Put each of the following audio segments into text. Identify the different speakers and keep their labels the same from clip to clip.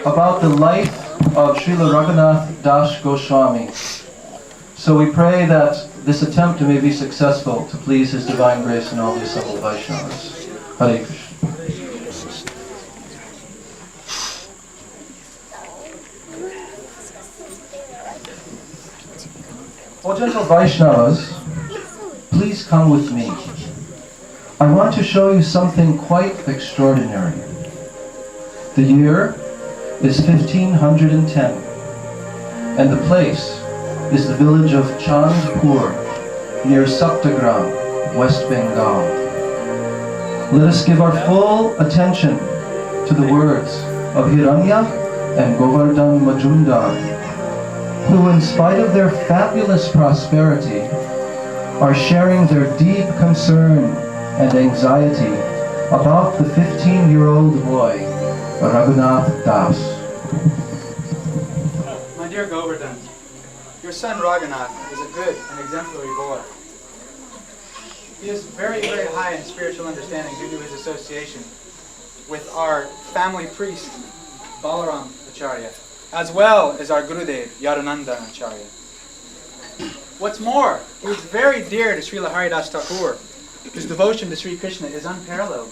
Speaker 1: about the life of Srila Raghunatha Das Gosvami. So we pray that this attempt may be successful to please His Divine Grace and all the assembled Vaishnavas. Hare Krishna. O gentle Vaishnavas, please come with me. I want to show you something quite extraordinary. The year is 1510, and the place is the village of Chandpur, near Saptagram, West Bengal. Let us give our full attention to the words of Hiranya and Govardhan Majumdar, who, in spite of their fabulous prosperity, are sharing their deep concern and anxiety about the 15-year-old boy, Raghunatha Das.
Speaker 2: My dear Govardhan, your son Raghunatha is a good and exemplary boy. He is very, very high in spiritual understanding due to his association with our family priest, Balaram Acharya, as well as our Gurudev, Yadunandan Acharya. What's more, he is very dear to Srila Haridas Thakur, whose devotion to Sri Krishna is unparalleled.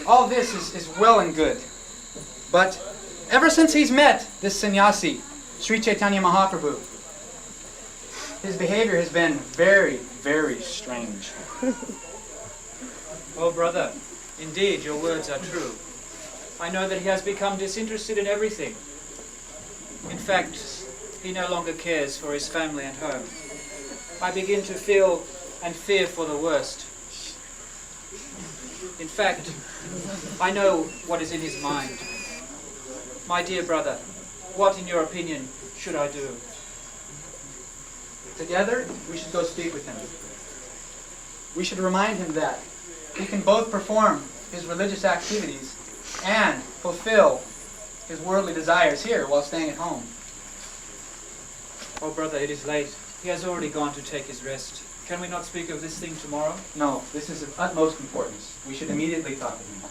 Speaker 2: All this is well and good, but ever since he's met this sannyasi, Sri Chaitanya Mahaprabhu, his behavior has been very, very strange.
Speaker 3: Oh, brother, indeed your words are true. I know that he has become disinterested in everything. In fact, he no longer cares for his family and home. I begin to feel and fear for the worst. In fact, I know what is in his mind. My dear brother, what, in your opinion, should I do?
Speaker 2: Together, we should go speak with him. We should remind him that he can both perform his religious activities and fulfill his worldly desires here while staying at home.
Speaker 3: Oh, brother, it is late. He has already gone to take his rest. Can we not speak of this thing tomorrow?
Speaker 2: No, this is of utmost importance. We should immediately talk to him.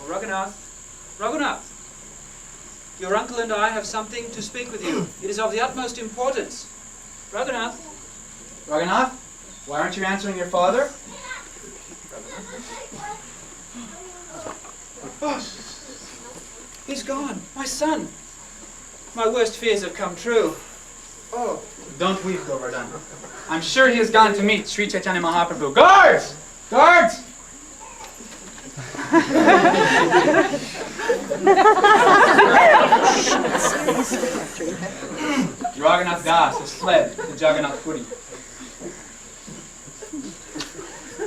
Speaker 3: Oh, Raghunath, your uncle and I have something to speak with you. It is of the utmost importance. Raghunath,
Speaker 2: why aren't you answering your father?
Speaker 3: Oh, he's gone. My son. My worst fears have come true.
Speaker 2: Oh, don't weep, Govardhan. I'm sure he has gone to meet Sri Chaitanya Mahaprabhu. Guards! Guards! Raghunath Das has fled to Jagannath Puri.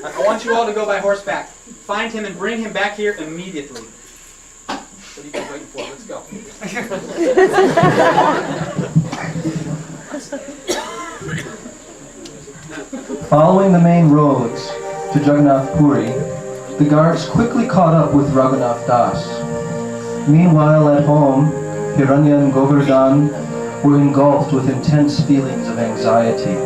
Speaker 2: I want you all to go by horseback. Find him and bring him back here immediately. What are you guys waiting for? Let's go.
Speaker 1: Following the main roads to Jagannath Puri, the guards quickly caught up with Raghunath Das. Meanwhile, at home, Hiranya and Govardhan were engulfed with intense feelings of anxiety.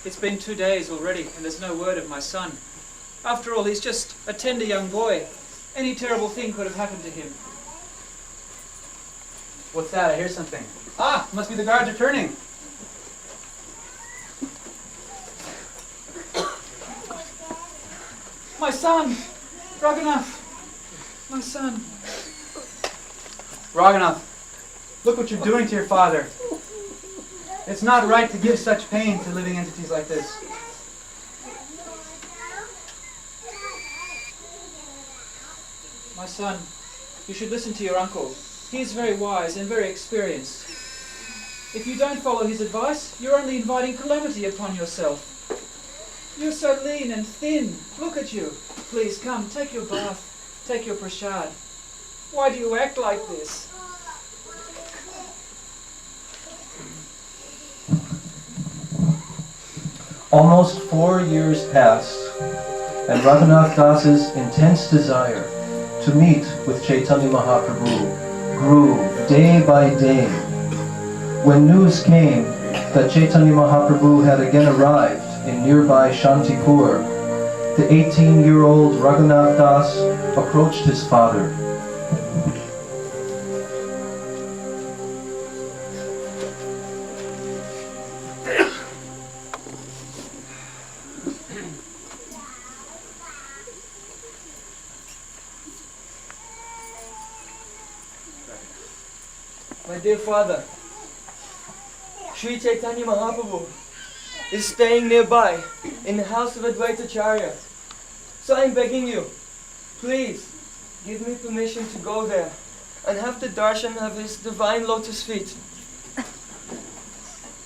Speaker 3: It's been 2 days already, and there's no word of my son. After all, he's just a tender young boy. Any terrible thing could have happened to him.
Speaker 2: What's that? I hear something. Ah, must be the guards returning.
Speaker 3: My son! Raghunath! My son!
Speaker 2: Raghunath, look what you're doing to your father. It's not right to give such pain to living entities like this.
Speaker 3: My son, you should listen to your uncle. He is very wise and very experienced. If you don't follow his advice, you're only inviting calamity upon yourself. You're so lean and thin. Look at you. Please come, take your bath, take your prasad. Why do you act like this?
Speaker 1: Almost 4 years passed, and Raghunatha Das's intense desire to meet with Chaitanya Mahaprabhu grew day by day. When news came that Chaitanya Mahaprabhu had again arrived in nearby Shantipur, the 18-year-old Raghunatha Das approached his father.
Speaker 4: My dear father, Sri Chaitanya Mahaprabhu is staying nearby in the house of Advaitacharya. So I'm begging you, please give me permission to go there and have the darshan of his divine lotus feet.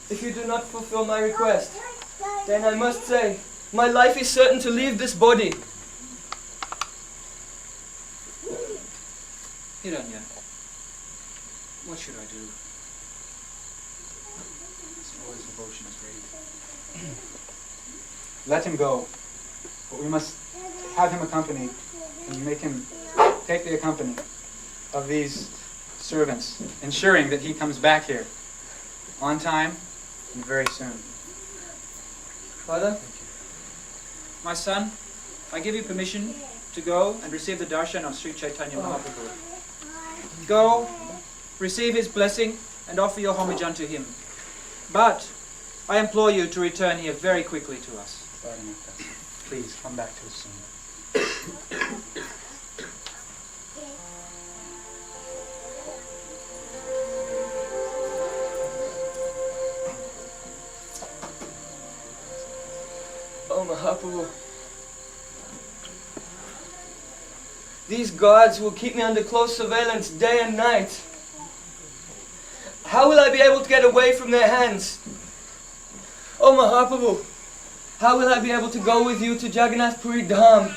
Speaker 4: If you do not fulfill my request, then I must say, my life is certain to leave this body.
Speaker 3: Hiranya, what should I do? This boy's devotion is great.
Speaker 2: Let him go. But we must have him accompanied and make him take the company of these servants, ensuring that he comes back here on time and very soon.
Speaker 4: Father?
Speaker 3: My son, I give you permission to go and receive the darshan of Sri Chaitanya Mahaprabhu. Go, receive his blessing, and offer your homage unto him. But I implore you to return here very quickly to us.
Speaker 2: Please come back to us soon.
Speaker 4: Oh, Mahaprabhu. These guards will keep me under close surveillance day and night. How will I be able to get away from their hands? Oh, Mahaprabhu, how will I be able to go with you to Jagannath Puri Dham?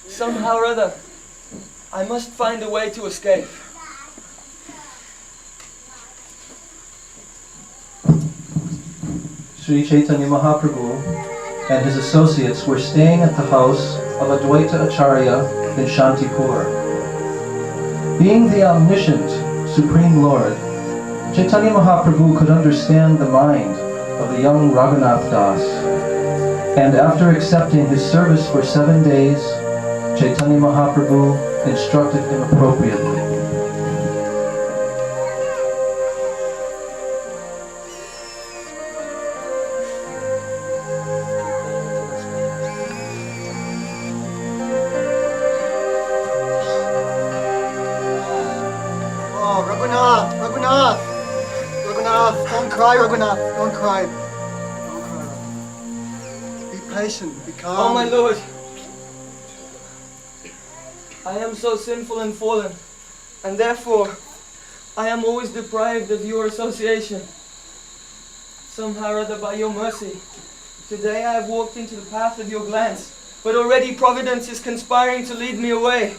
Speaker 4: Somehow or other, I must find a way to escape.
Speaker 1: Sri Chaitanya Mahaprabhu and his associates were staying at the house of Advaita Acharya in Shantipur. Being the omniscient Supreme Lord, Chaitanya Mahaprabhu could understand the mind of the young Raghunatha Das, and after accepting his service for 7 days, Chaitanya Mahaprabhu instructed him appropriately.
Speaker 5: Raghunath, don't cry, Raghunath, don't cry. Don't cry. Be patient, be calm.
Speaker 4: Oh, my Lord. I am so sinful and fallen, and therefore I am always deprived of your association. Somehow or other, by your mercy, today I have walked into the path of your glance, but already Providence is conspiring to lead me away.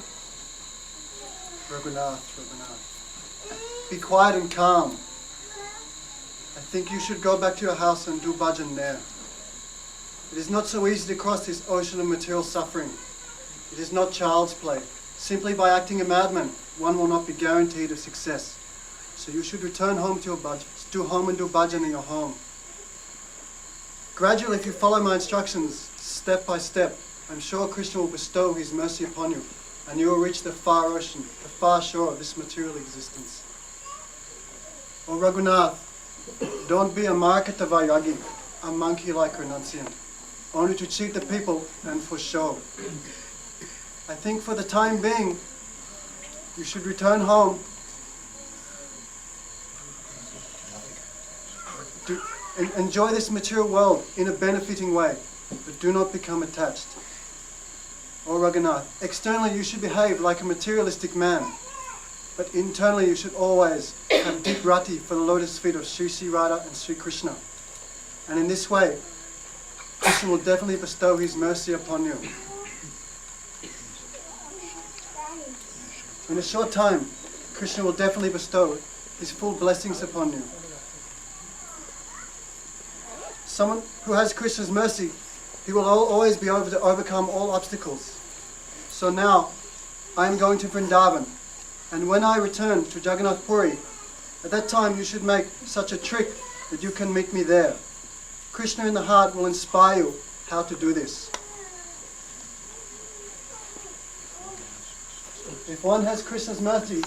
Speaker 5: Raghunath, be quiet and calm. I think you should go back to your house and do bhajan there. It is not so easy to cross this ocean of material suffering. It is not child's play. Simply by acting a madman, one will not be guaranteed of success. So you should return home to your bhajan. Do home and do bhajan in your home. Gradually, if you follow my instructions, step by step, I'm sure Krishna will bestow his mercy upon you, and you will reach the far ocean, the far shore of this material existence. Oh Raghunath, don't be a Marketa Vairagi, a monkey-like renunciant, only to cheat the people and for show. I think for the time being, you should return home to enjoy this material world in a benefiting way, but do not become attached. Oh Raghunath, externally you should behave like a materialistic man, but internally you should always have deep rati for the lotus feet of Sri Sri Radha and Sri Krishna. And in this way, Krishna will definitely bestow his mercy upon you. In a short time, Krishna will definitely bestow his full blessings upon you. someone who has Krishna's mercy, he will always be able to overcome all obstacles. So now, I am going to Vrindavan, and when I return to Jagannath Puri, at that time you should make such a trick that you can meet me there. Krishna in the heart will inspire you how to do this. If one has Krishna's mercy,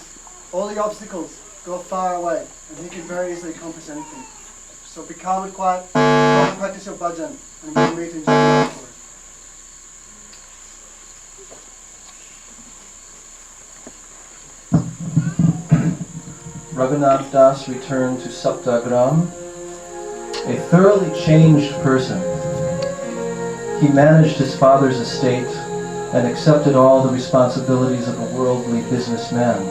Speaker 5: all the obstacles go far away, and he can very easily accomplish anything. So be calm and quiet, go and practice your bhajan, and we'll meet in Jagannath Puri.
Speaker 1: Raghunath Das returned to Saptagram, a thoroughly changed person. He managed his father's estate and accepted all the responsibilities of a worldly businessman.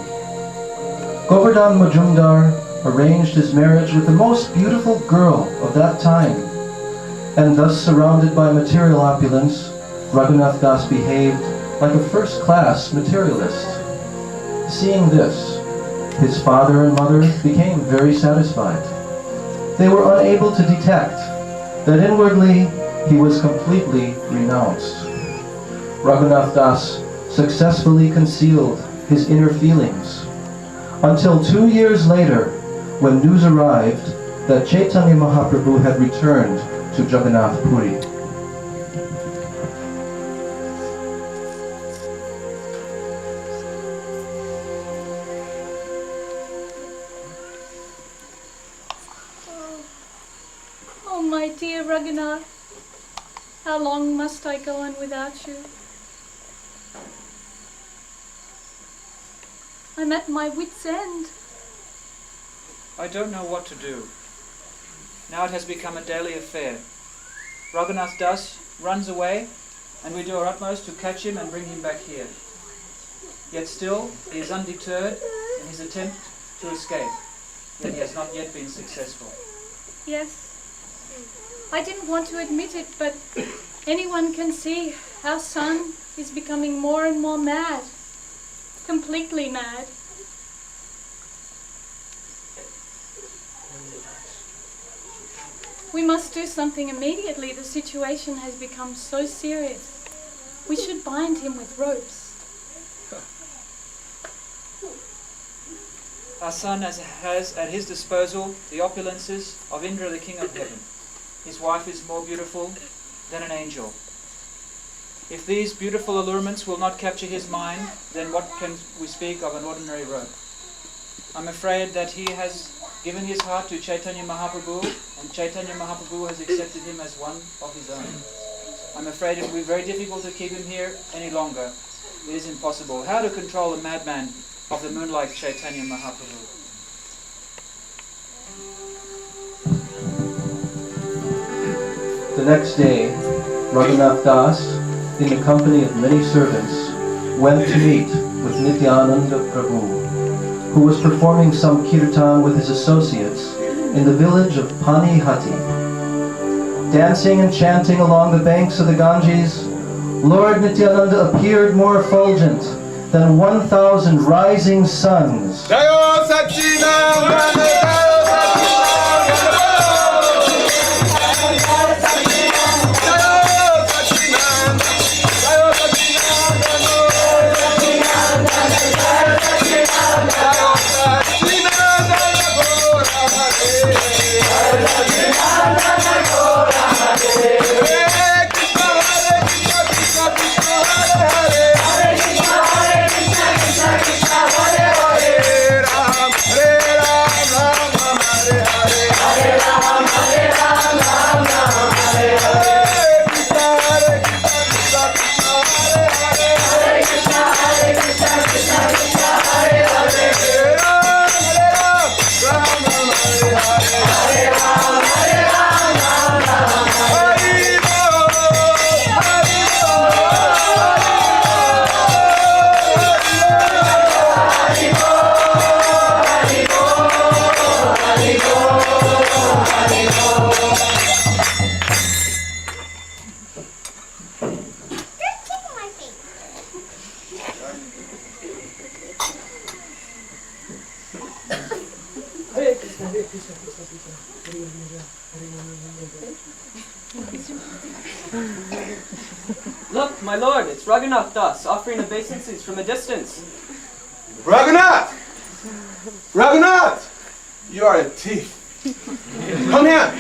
Speaker 1: Govardhan Majumdar arranged his marriage with the most beautiful girl of that time, and thus surrounded by material opulence, Raghunath Das behaved like a first-class materialist. Seeing this, his father and mother became very satisfied. They were unable to detect that inwardly he was completely renounced. Raghunath Das successfully concealed his inner feelings until 2 years later, when news arrived that Chaitanya Mahaprabhu had returned to Jagannath Puri.
Speaker 6: Oh, my dear Raghunath, how long must I go on without you? I'm at my wit's end.
Speaker 3: I don't know what to do. Now it has become a daily affair. Raghunath Das runs away, and we do our utmost to catch him and bring him back here. Yet still, he is undeterred in his attempt to escape. Yet he has not yet been successful.
Speaker 6: Yes, I didn't want to admit it, but anyone can see our son is becoming more and more mad. Completely mad. We must do something immediately. The situation has become so serious. We should bind him with ropes.
Speaker 3: Our son has at his disposal the opulences of Indra, the king of heaven. His wife is more beautiful than an angel. If these beautiful allurements will not capture his mind, then what can we speak of an ordinary rope? I'm afraid that he has given his heart to Chaitanya Mahaprabhu, and Chaitanya Mahaprabhu has accepted him as one of his own. I'm afraid it will be very difficult to keep him here any longer. It is impossible. How to control a madman of the moonlight Chaitanya Mahaprabhu?
Speaker 1: The next day, Raghunath Das, in the company of many servants, went to meet with Nityananda Prabhu, who was performing some kirtan with his associates in the village of Panihati. Dancing and chanting along the banks of the Ganges, Lord Nityananda appeared more effulgent than 1,000 rising suns.
Speaker 4: Hare Krishna, Hare Krishna, Krishna Krishna. Look, my lord, it's Raghunatha offering obeisances from a distance.
Speaker 7: Raghunath! Raghunath! You are a thief. Come here.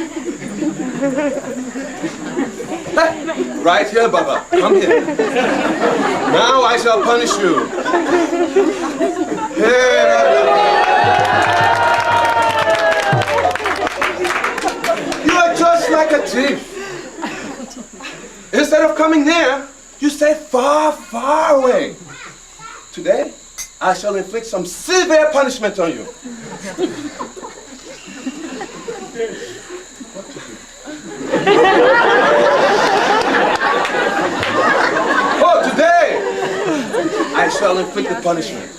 Speaker 7: Right here, Baba. Come here. Now I shall punish you. Here, Raghunath. You are just like a thief. Instead of coming near, you stay far, far away. Today, I shall inflict some severe punishment on you. Oh, today, I shall inflict the punishment.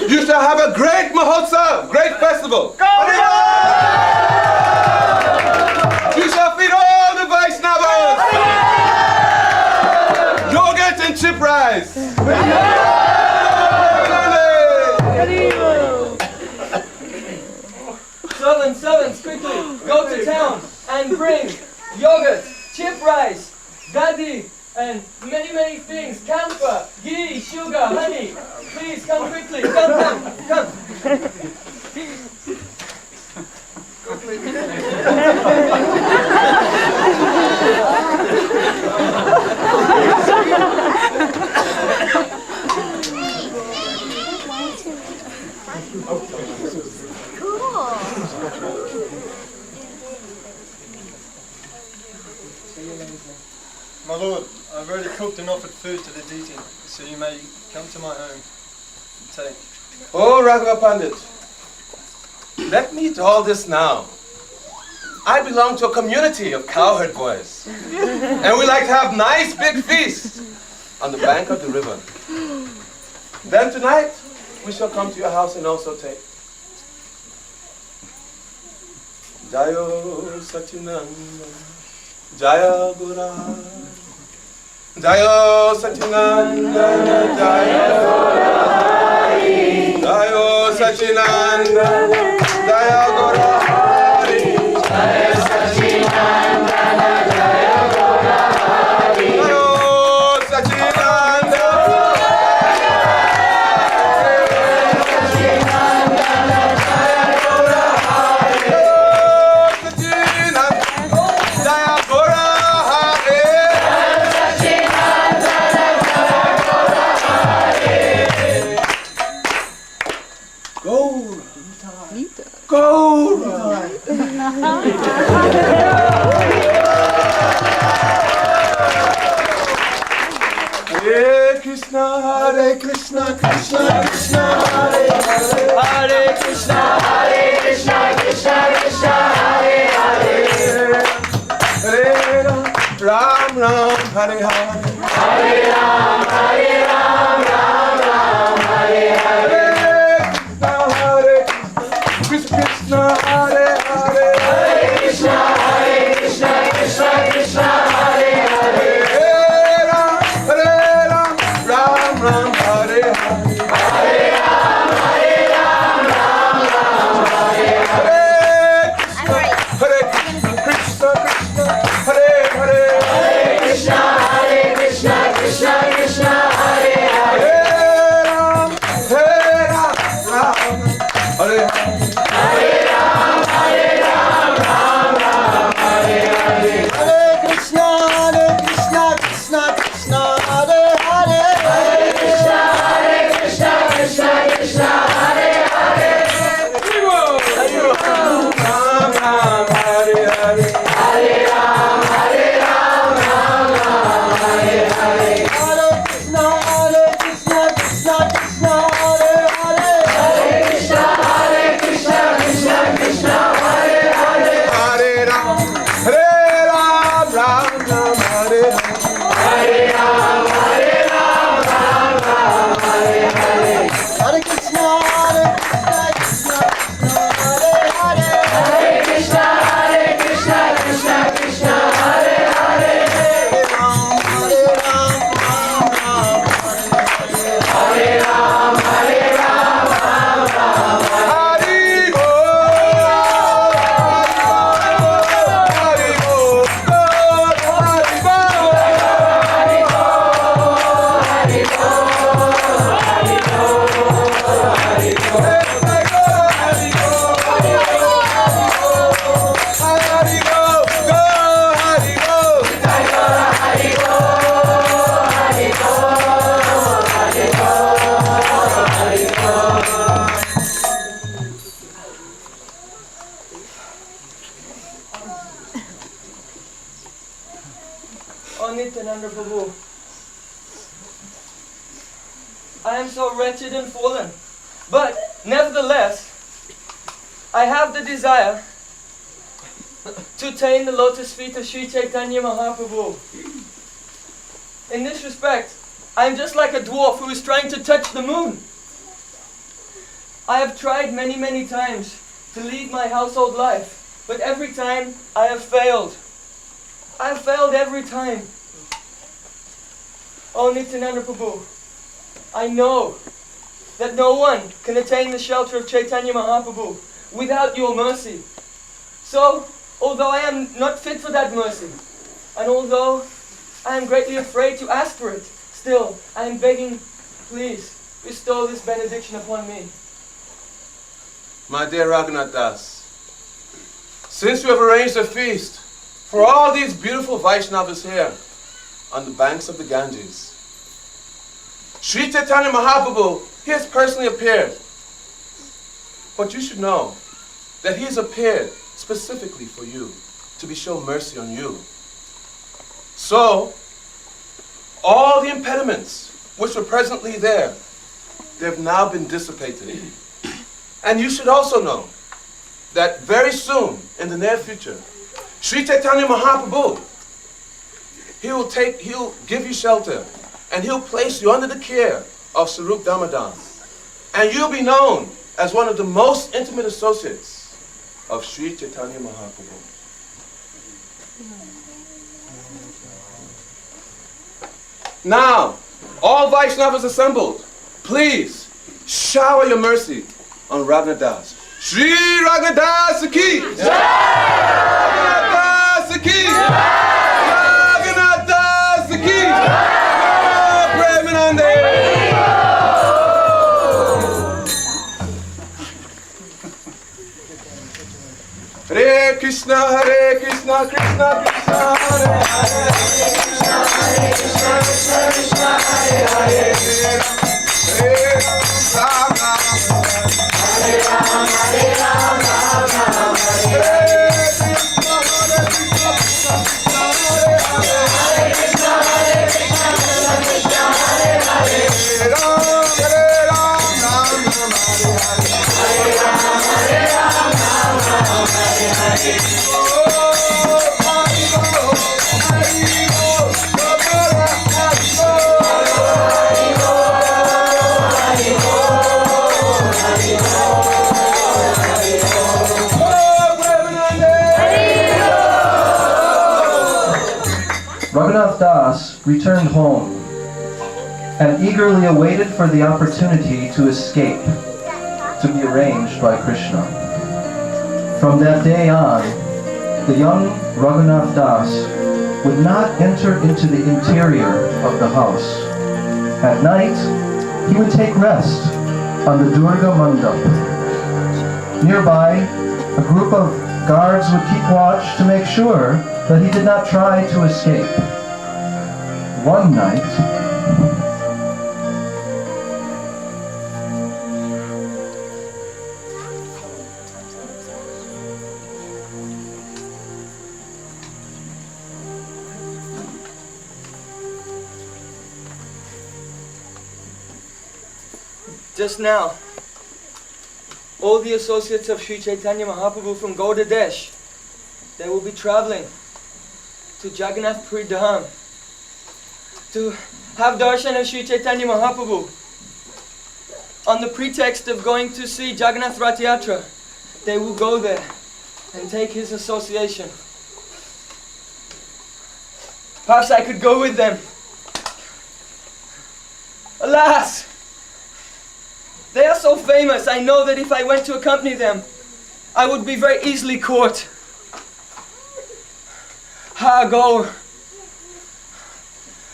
Speaker 7: You shall have a great Mahotsav, great festival. You shall feed all the Vaishnavas. Yogurt and chip rice.
Speaker 4: Servants, quickly, go to town and bring yogurt, chip rice, dadi, and many, many things. Camphor, ghee, sugar, honey. Please come quickly. Come.
Speaker 5: My lord, I've already cooked and offered food to the deity, so you may come to my home and take.
Speaker 7: Oh, Raghava Pandit, let me eat all this now. I belong to a community of cowherd boys, and we like to have nice big feasts on the bank of the river. Then tonight, we shall come to your house and also take. Jayo Sachinanda, Jaya Gura, Jayo Sachinanda, Jaya Gura, Jayo Sachinanda, Jaya Gura, Jaya Sachinanda, Jaya Gura, Jayo Sachinanda, Hare Krishna, Krishna Krishna, Hare Hare, Hare Krishna, Krishna Krishna, Hare Hare, Hare Ram, Ram, Hare Hare, Hare Ram, Ram, Hare Hare, Hare Krishna, Krishna, Hare Hare, Hare Krishna, Krishna Krishna, Hare Hare. Ram, Hare Hare, Hare Ram, Hare Hare, Hare Krishna, Krishna, Hare Hare, Hare Krishna, Krishna Krishna,
Speaker 4: Oh Nityananda Prabhu, I am so wretched and fallen, but nevertheless, I have the desire to attain the lotus feet of Sri Chaitanya Mahaprabhu. In this respect, I am just like a dwarf who is trying to touch the moon. I have tried many, many times to lead my household life, but every time I have failed. I have failed every time. Oh Nityananda Prabhu, I know that no one can attain the shelter of Chaitanya Mahaprabhu without your mercy. So, although I am not fit for that mercy, and although I am greatly afraid to ask for it, still I am begging, please bestow this benediction upon me.
Speaker 7: My dear Raghunatha, since you have arranged a feast for all these beautiful Vaishnavas here on the banks of the Ganges, Sri Chaitanya Mahaprabhu, he has personally appeared. But you should know that he has appeared specifically for you, to bestow mercy on you. So, all the impediments which were presently there, they have now been dissipated. And you should also know that very soon, in the near future, Sri Chaitanya Mahaprabhu, he'll give you shelter, and he'll place you under the care of Sarup Damadan. And you'll be known as one of the most intimate associates of Sri Chaitanya Mahaprabhu. Now, all Vaishnavas assembled, please shower your mercy on Raghunatha. Shri Raghunatha ki! Raghunatha ki! Raghunatha ki! Premanande! Hare Krishna, Krishna Krishna, Hare Hare, Krishna, Krishna, Krishna, Hare Hare, Hare Rama, Hare Rama, Hare Rama, Hare Krishna, Krishna, Hare Hare, Hare Krishna, Krishna, Hare Hare, Hare Ram, Hare Ram, Hare Rama, Hare Hare.
Speaker 1: Raghunath Das returned home and eagerly awaited for the opportunity to escape, to be arranged by Krishna. From that day on, the young Raghunath Das would not enter into the interior of the house. At night, he would take rest on the Durga Mandap. Nearby, a group of guards would keep watch to make sure that he did not try to escape. One night,
Speaker 4: just now, all the associates of Sri Chaitanya Mahaprabhu from Gaudadesh, they will be traveling to Jagannath Puri Dham to have darshan of Sri Chaitanya Mahaprabhu. On the pretext of going to see Jagannath Rath Yatra, they will go there and take his association. Perhaps I could go with them. Alas! They are so famous, I know that if I went to accompany them, I would be very easily caught. Ha go!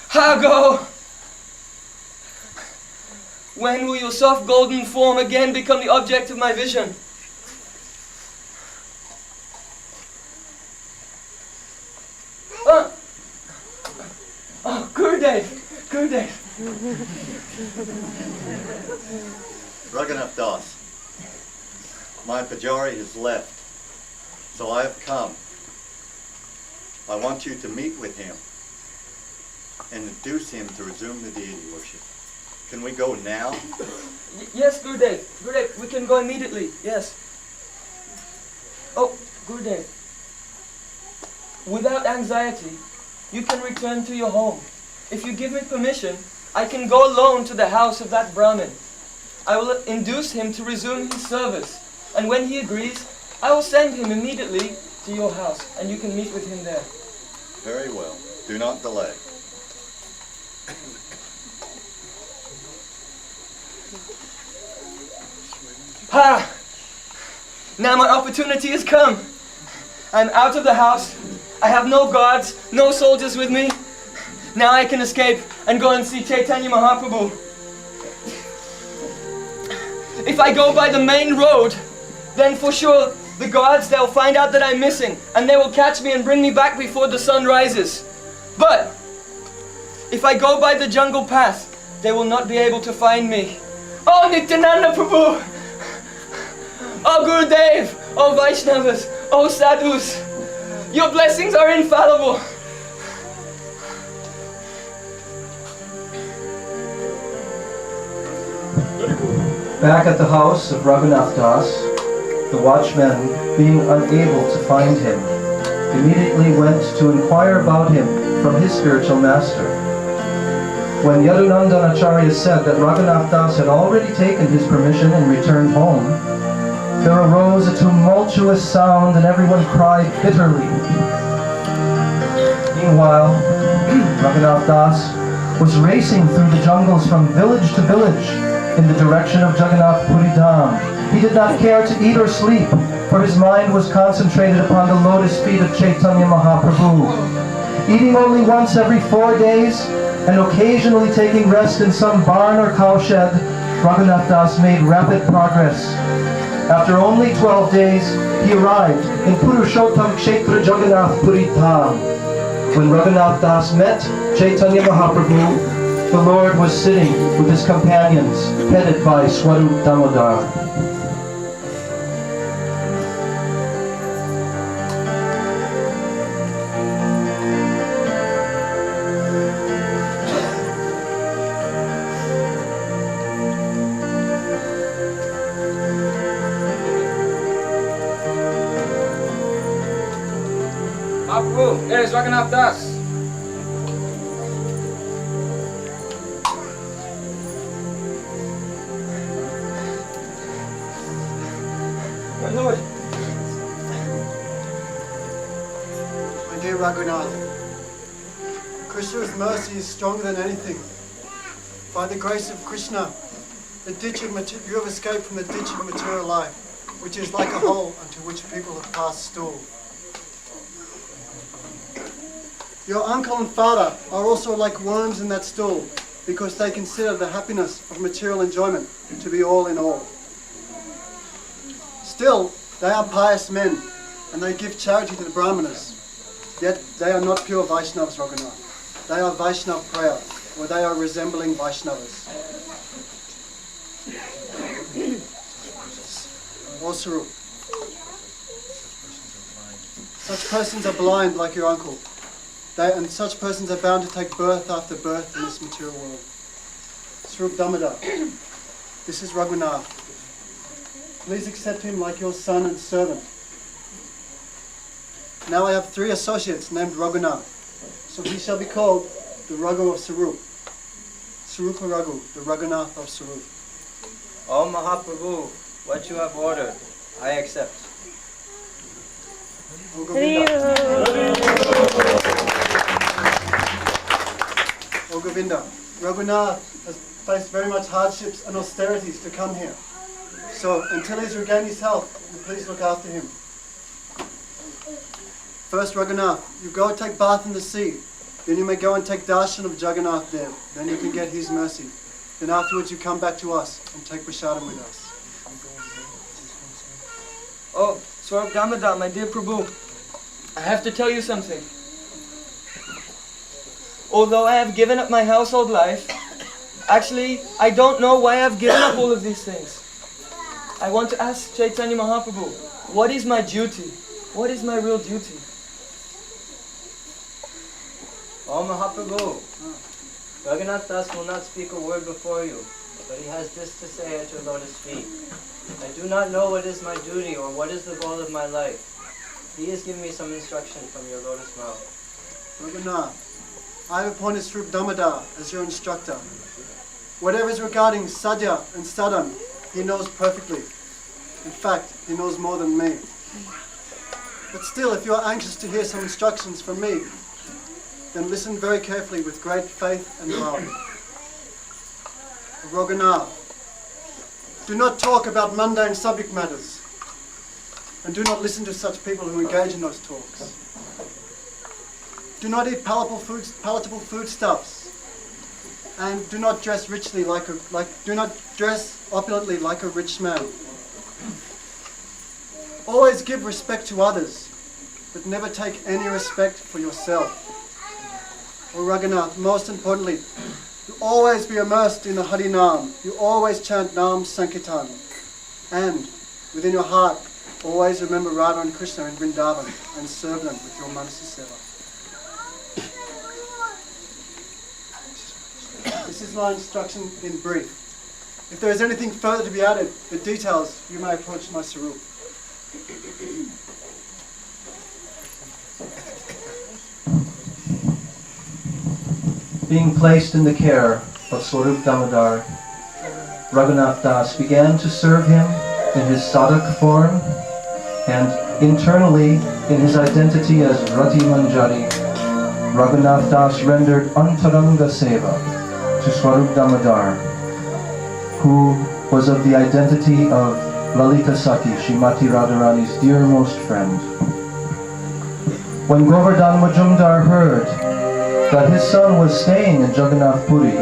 Speaker 4: Ha go! When will your soft golden form again become the object of my vision? Oh, Gurudev! Gurudev!
Speaker 8: Raghunath Das, my Pujari has left, so I have come I want you to meet with him and induce him to resume the deity worship. Can we go now?
Speaker 4: Yes, Gurudev. Gurudev, we can go immediately. Yes. Oh, Gurudev. Without anxiety, you can return to your home. If you give me permission, I can go alone to the house of that Brahmin. I will induce him to resume his service. And when he agrees, I will send him immediately to your house, and you can meet with him there.
Speaker 8: Very well. Do not delay.
Speaker 4: Ha! Now my opportunity has come. I'm out of the house. I have no guards, no soldiers with me. Now I can escape and go and see Chaitanya Mahaprabhu. If I go by the main road, then for sure the guards, they'll find out that I'm missing and they will catch me and bring me back before the sun rises. But if I go by the jungle path, they will not be able to find me. Oh Nityananda Prabhu! Oh Gurudev! Oh Vaishnavas! Oh Sadhus! Your blessings are infallible!
Speaker 1: Back at the house of Raghunatha Das, the watchman, being unable to find him, immediately went to inquire about him from his spiritual master. When Yadunandan Acharya said that Raghunatha Das had already taken his permission and returned home, there arose a tumultuous sound and everyone cried bitterly. Meanwhile, Raghunatha Das was racing through the jungles from village to village in the direction of Jagannath Puri Dham. He did not care to eat or sleep, for his mind was concentrated upon the lotus feet of Chaitanya Mahaprabhu. Eating only once every 4 days, and occasionally taking rest in some barn or cowshed, Raghunatha Das made rapid progress. After only 12 days, he arrived in Purushottam Kshetra Jagannath Puri Dham. When Raghunatha Das met Chaitanya Mahaprabhu, the Lord was sitting with his companions, headed by Swarup Damodar.
Speaker 2: Mahaprabhu, here is Raghunatha Das.
Speaker 4: My Lord.
Speaker 5: My dear Raghunatha, Krishna's mercy is stronger than anything. By the grace of Krishna, you have escaped from the ditch of material life, which is like a hole into which people have passed stool. Your uncle and father are also like worms in that stool, because they consider the happiness of material enjoyment to be all in all. Still, they are pious men, and they give charity to the Brahmanas. Yet they are not pure Vaishnavas, Raghunatha. They are Vaishnav prayer, or they are resembling Vaishnavas. Or Sarup. Such persons are blind like your uncle. And such persons are bound to take birth after birth in this material world. Swarup Damodar, this is Raghunatha. Please accept him like your son and servant. Now I have 3 associates named Raghunatha, so he shall be called the Raghu of Sarup. Sarupa Raghu, the Raghunatha of Sarup.
Speaker 9: Oh Mahaprabhu, what you have ordered, I accept.
Speaker 5: O Govinda. O Govinda, Raghunatha has faced very much hardships and austerities to come here. So, until he's regained his health, please look after him. First, Raghunatha, you go and take bath in the sea. Then you may go and take darshan of Jagannath there. Then you can get his mercy. Then afterwards you come back to us and take prasadam with us.
Speaker 4: Oh, Swarup Damodar, my dear Prabhu, I have to tell you something. Although I have given up my household life, actually, I don't know why I've given up all of these things. I want to ask Chaitanya Mahaprabhu, what is my duty? What is my real duty?
Speaker 9: Oh Mahaprabhu, Raghunath Das will not speak a word before you, but he has this to say at your lotus feet. I do not know what is my duty or what is the goal of my life. Please give me some instruction from your lotus mouth.
Speaker 5: Raghunath, I have appointed Sri Damodar as your instructor. Whatever is regarding Sadhya and Sadhan, he knows perfectly. In fact, he knows more than me. But still, if you are anxious to hear some instructions from me, then listen very carefully with great faith and love. Raghunath, do not talk about mundane subject matters, and do not listen to such people who engage in those talks. Do not eat palatable foodstuffs, and do not dress richly do not dress opulently like a rich man. Always give respect to others, but never take any respect for yourself. O Raghunath, most importantly, you always be immersed in the Hari Nam. You always chant Nam Sankirtan. And within your heart, always remember Radha and Krishna in Vrindavan and serve them with your Manasa Seva. This is my instruction in brief. If there is anything further to be added, the details, you may approach my Sarup.
Speaker 1: Being placed in the care of Swarup Damodar, Raghunath Das began to serve him in his sadhak form and internally in his identity as Rati Manjari. Raghunath Das rendered Antaranga Seva to Swarup Damodar, who was of the identity of Lalita Sati, Srimati Radharani's dearmost friend. When Govardhan Majumdar heard that his son was staying in Jagannath Puri,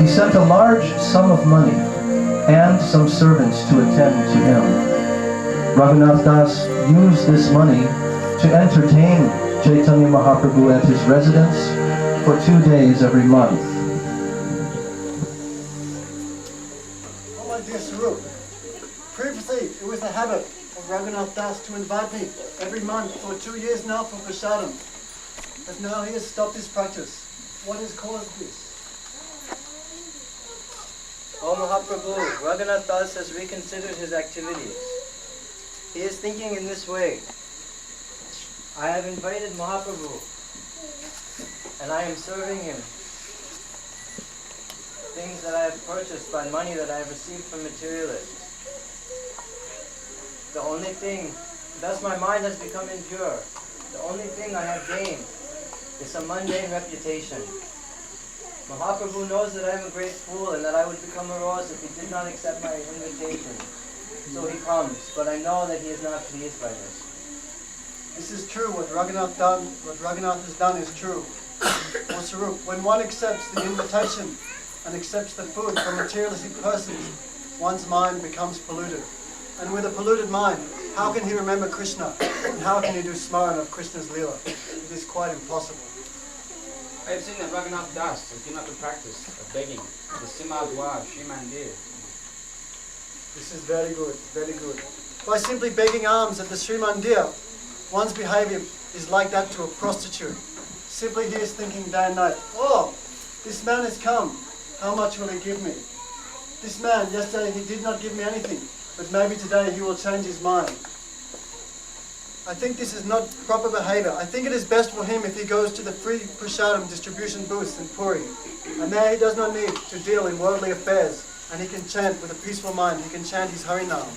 Speaker 1: he sent a large sum of money and some servants to attend to him. Raghunath Das used this money to entertain Chaitanya Mahaprabhu at his residence for 2 days every month.
Speaker 5: Oh my dear Sarup, previously it was the habit of Raghunath Das to invite me every month for 2 years now for prasadam. But now he has stopped his practice. What has caused this?
Speaker 9: Oh Mahaprabhu, Raghunath Das has reconsidered his activities. He is thinking in this way. I have invited Mahaprabhu and I am serving him things that I have purchased by money that I have received from materialists. The only thing, thus my mind has become impure. The only thing I have gained is a mundane reputation. Mahaprabhu knows that I am a great fool and that I would become morose if he did not accept my invitation. So he comes, but I know that he is not pleased by this.
Speaker 5: This is true. What Raghunath has done is true. O Sarup, when one accepts the invitation and accepts the food from materialistic persons, one's mind becomes polluted. And with a polluted mind, how can he remember Krishna? And how can he do smaran of Krishna's Leela? It is quite impossible.
Speaker 10: I have seen that Raghunath Das has given up the practice of begging the Sima Dwar Shri Mandir.
Speaker 5: This is very good, very good. By simply begging alms at the Sri Mandir, one's behavior is like that to a prostitute. Simply he is thinking day and night, oh, this man has come, how much will he give me? This man, yesterday he did not give me anything, but maybe today he will change his mind. I think this is not proper behavior. I think it is best for him if he goes to the free prasadam distribution booths in Puri. And there he does not need to deal in worldly affairs, and he can chant with a peaceful mind. He can chant his Harinam.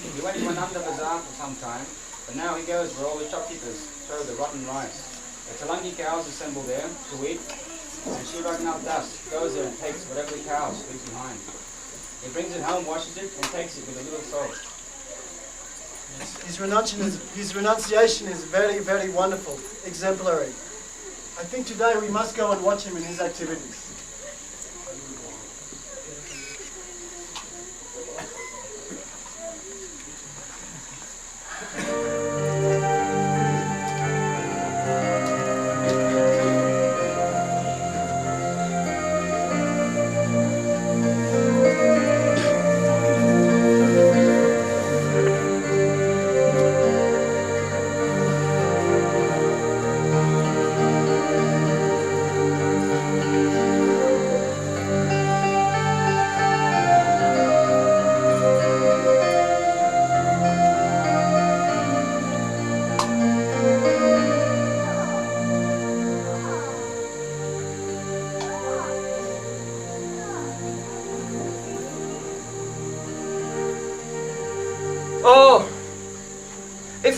Speaker 10: He went to Ananda Bazaar for some time, but now he goes where all the shopkeepers throw the rotten rice. The Talangi cows assemble there to eat, and Sri Raghunath Das goes there and takes whatever the cows leave behind. He brings it home, washes it, and takes it with a little salt.
Speaker 5: His renunciation is very, very wonderful, exemplary. I think today we must go and watch him in his activities.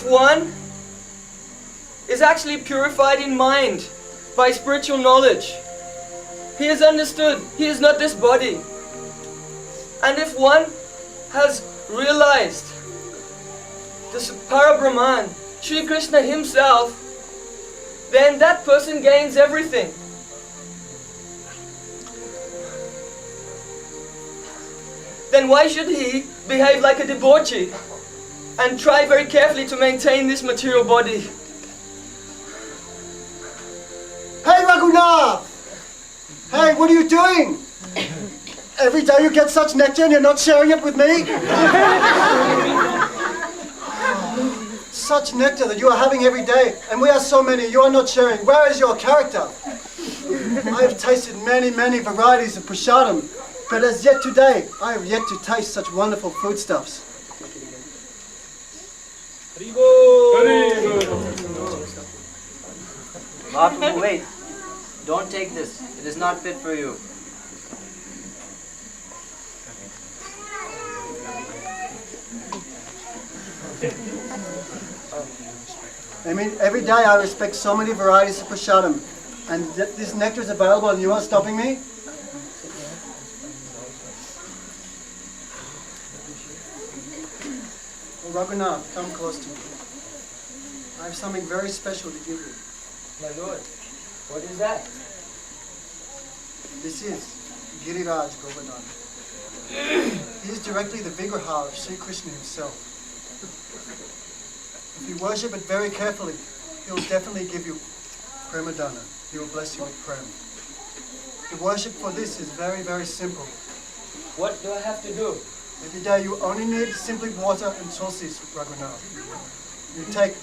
Speaker 4: one is actually purified in mind by spiritual knowledge, he has understood he is not this body. And if one has realized this Parabrahman, Sri Krishna himself, then that person gains everything. Then why should he behave like a debauchee and try very carefully to maintain this material body?
Speaker 5: Hey, Raghunatha! Hey, what are you doing? Every day you get such nectar and you're not sharing it with me? Such nectar that you are having every day, and we are so many, you are not sharing. Where is your character? I have tasted many, many varieties of prasadam, but as yet today, I have yet to taste such wonderful foodstuffs.
Speaker 9: Mahaprabhu, wait. Don't take this. It is not fit for you.
Speaker 5: I mean, every day I respect so many varieties of prasadam, and this nectar is available and you are stopping me? Well, Raghunatha, come close to me. I have something very special to give you.
Speaker 9: My lord, what is that?
Speaker 5: This is Giriraj Govardhan. He is directly the Vigraha of Sri Krishna himself. If you worship it very carefully, he will definitely give you premadana. He will bless you with prem. The worship for this is very, very simple.
Speaker 4: What do I have to do?
Speaker 5: Every day you only need simply water and tulsis, Raghunatha. You take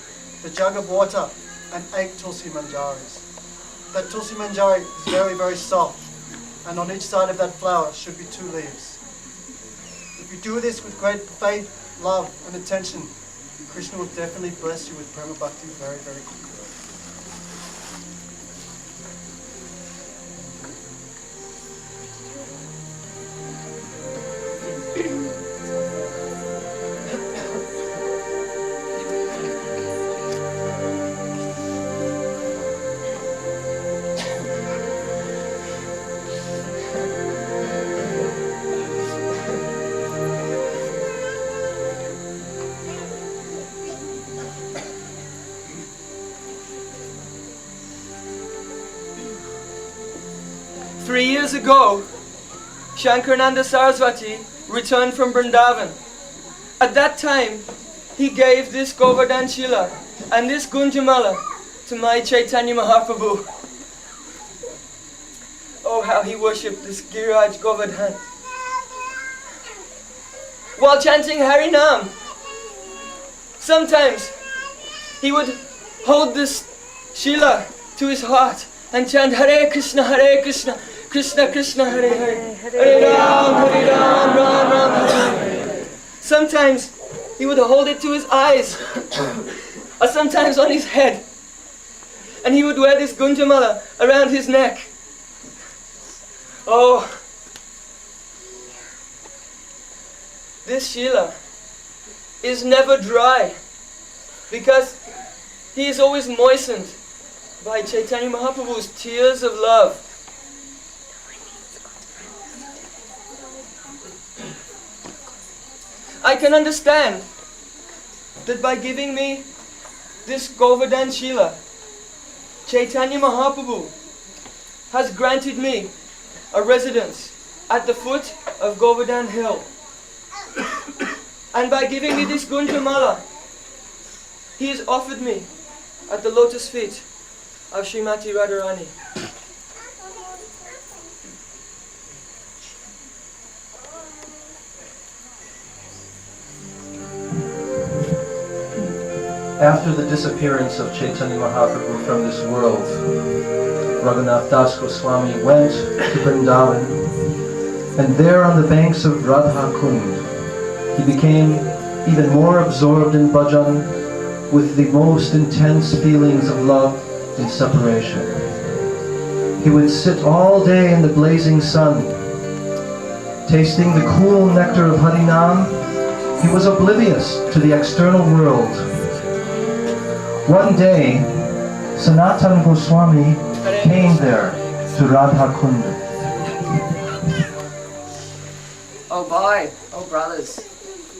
Speaker 5: the jug of water and 8 tulsi manjaris. That tulsi manjari is very, very soft, and on each side of that flower should be 2 leaves. If you do this with great faith, love, and attention, Krishna will definitely bless you with Prema Bhakti very, very quickly.
Speaker 4: Three years ago, Shankarananda Saraswati returned from Vrindavan. At that time, he gave this Govardhan Shila and this Gunjamala to my Chaitanya Mahaprabhu. Oh, how he worshipped this Giriraj Govardhan. While chanting Harinam, sometimes he would hold this Shila to his heart and chant Hare Krishna, Krishna Krishna, Hare Hare, Hare Ram, Ram Ram, Hare Hare. Sometimes he would hold it to his eyes, or sometimes on his head, and he would wear this Gunjamala around his neck. Oh, this Shila is never dry, because he is always moistened by Chaitanya Mahaprabhu's tears of love. I can understand that by giving me this Govardhan Shila, Chaitanya Mahaprabhu has granted me a residence at the foot of Govardhan Hill. And by giving me this Gunjamala, he has offered me at the lotus feet of Srimati Radharani.
Speaker 1: After the disappearance of Chaitanya Mahaprabhu from this world, Raghunatha Das Goswami went to Vrindavan, and there on the banks of Radha Kund, he became even more absorbed in bhajan with the most intense feelings of love and separation. He would sit all day in the blazing sun, tasting the cool nectar of Harinam. He was oblivious to the external world, One day, Sanatana Goswami came there to Radha Kunda.
Speaker 9: Oh boy, oh brothers,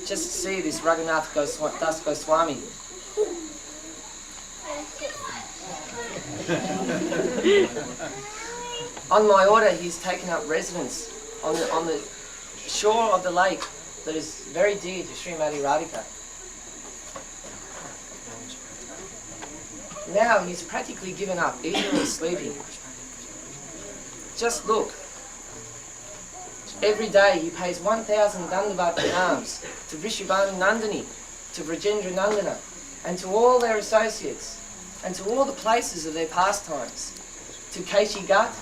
Speaker 9: just see this Raghunatha Das Goswami. On my order, he's taken up residence on the shore of the lake that is very dear to Srimati Radhika. Now he's practically given up eating and sleeping. Just look. Every day he pays 1,000 Dandavat pranams to Vrishabhanu Nandini, to Vrajendra Nandana, and to all their associates, and to all the places of their pastimes. To Keshigat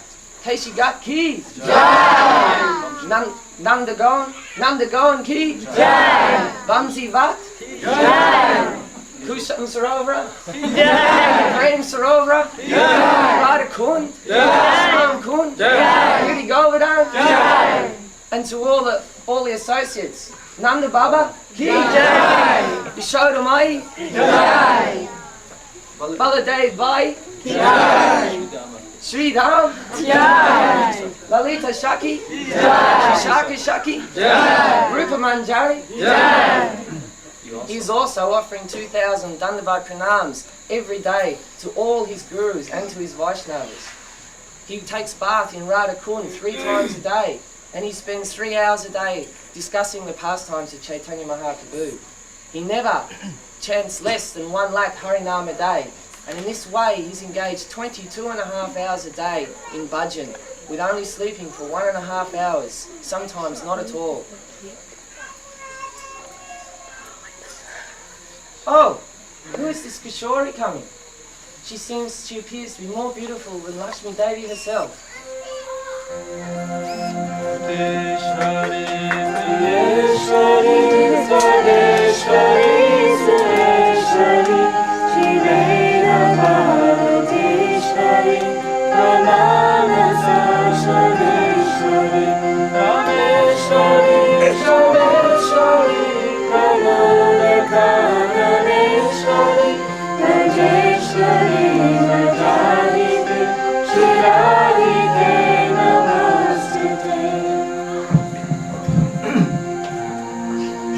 Speaker 9: ki Jai! Nandagon ki Jai! Vamsi Vat Jai! Kusam Sarovra Jai! Prem Sarovra Jai! Radha Kund Jai! Ram Kund Jai! Giri Govardhan Jai! And to all the associates, Nanda Baba ki Jai! Yashoda Mai Jai! Baladev Bhai Jai! Sri Dham Jai! Lalita Shaki Jai! Shaka Shaki Jai! Rupa Manjari Jai! He's also offering 2,000 Dandavat pranams every day to all his gurus and to his Vaishnavas. He takes bath in Radha Kund 3 times a day, and he spends 3 hours a day discussing the pastimes of Chaitanya Mahaprabhu. He never chants less than 1 lakh Harinam a day, and in this way he's engaged 22.5 hours a day in bhajan, with only sleeping for 1.5 hours, sometimes not at all. Oh, who is this Kishori coming? She appears to be more beautiful than Lakshmi Devi herself.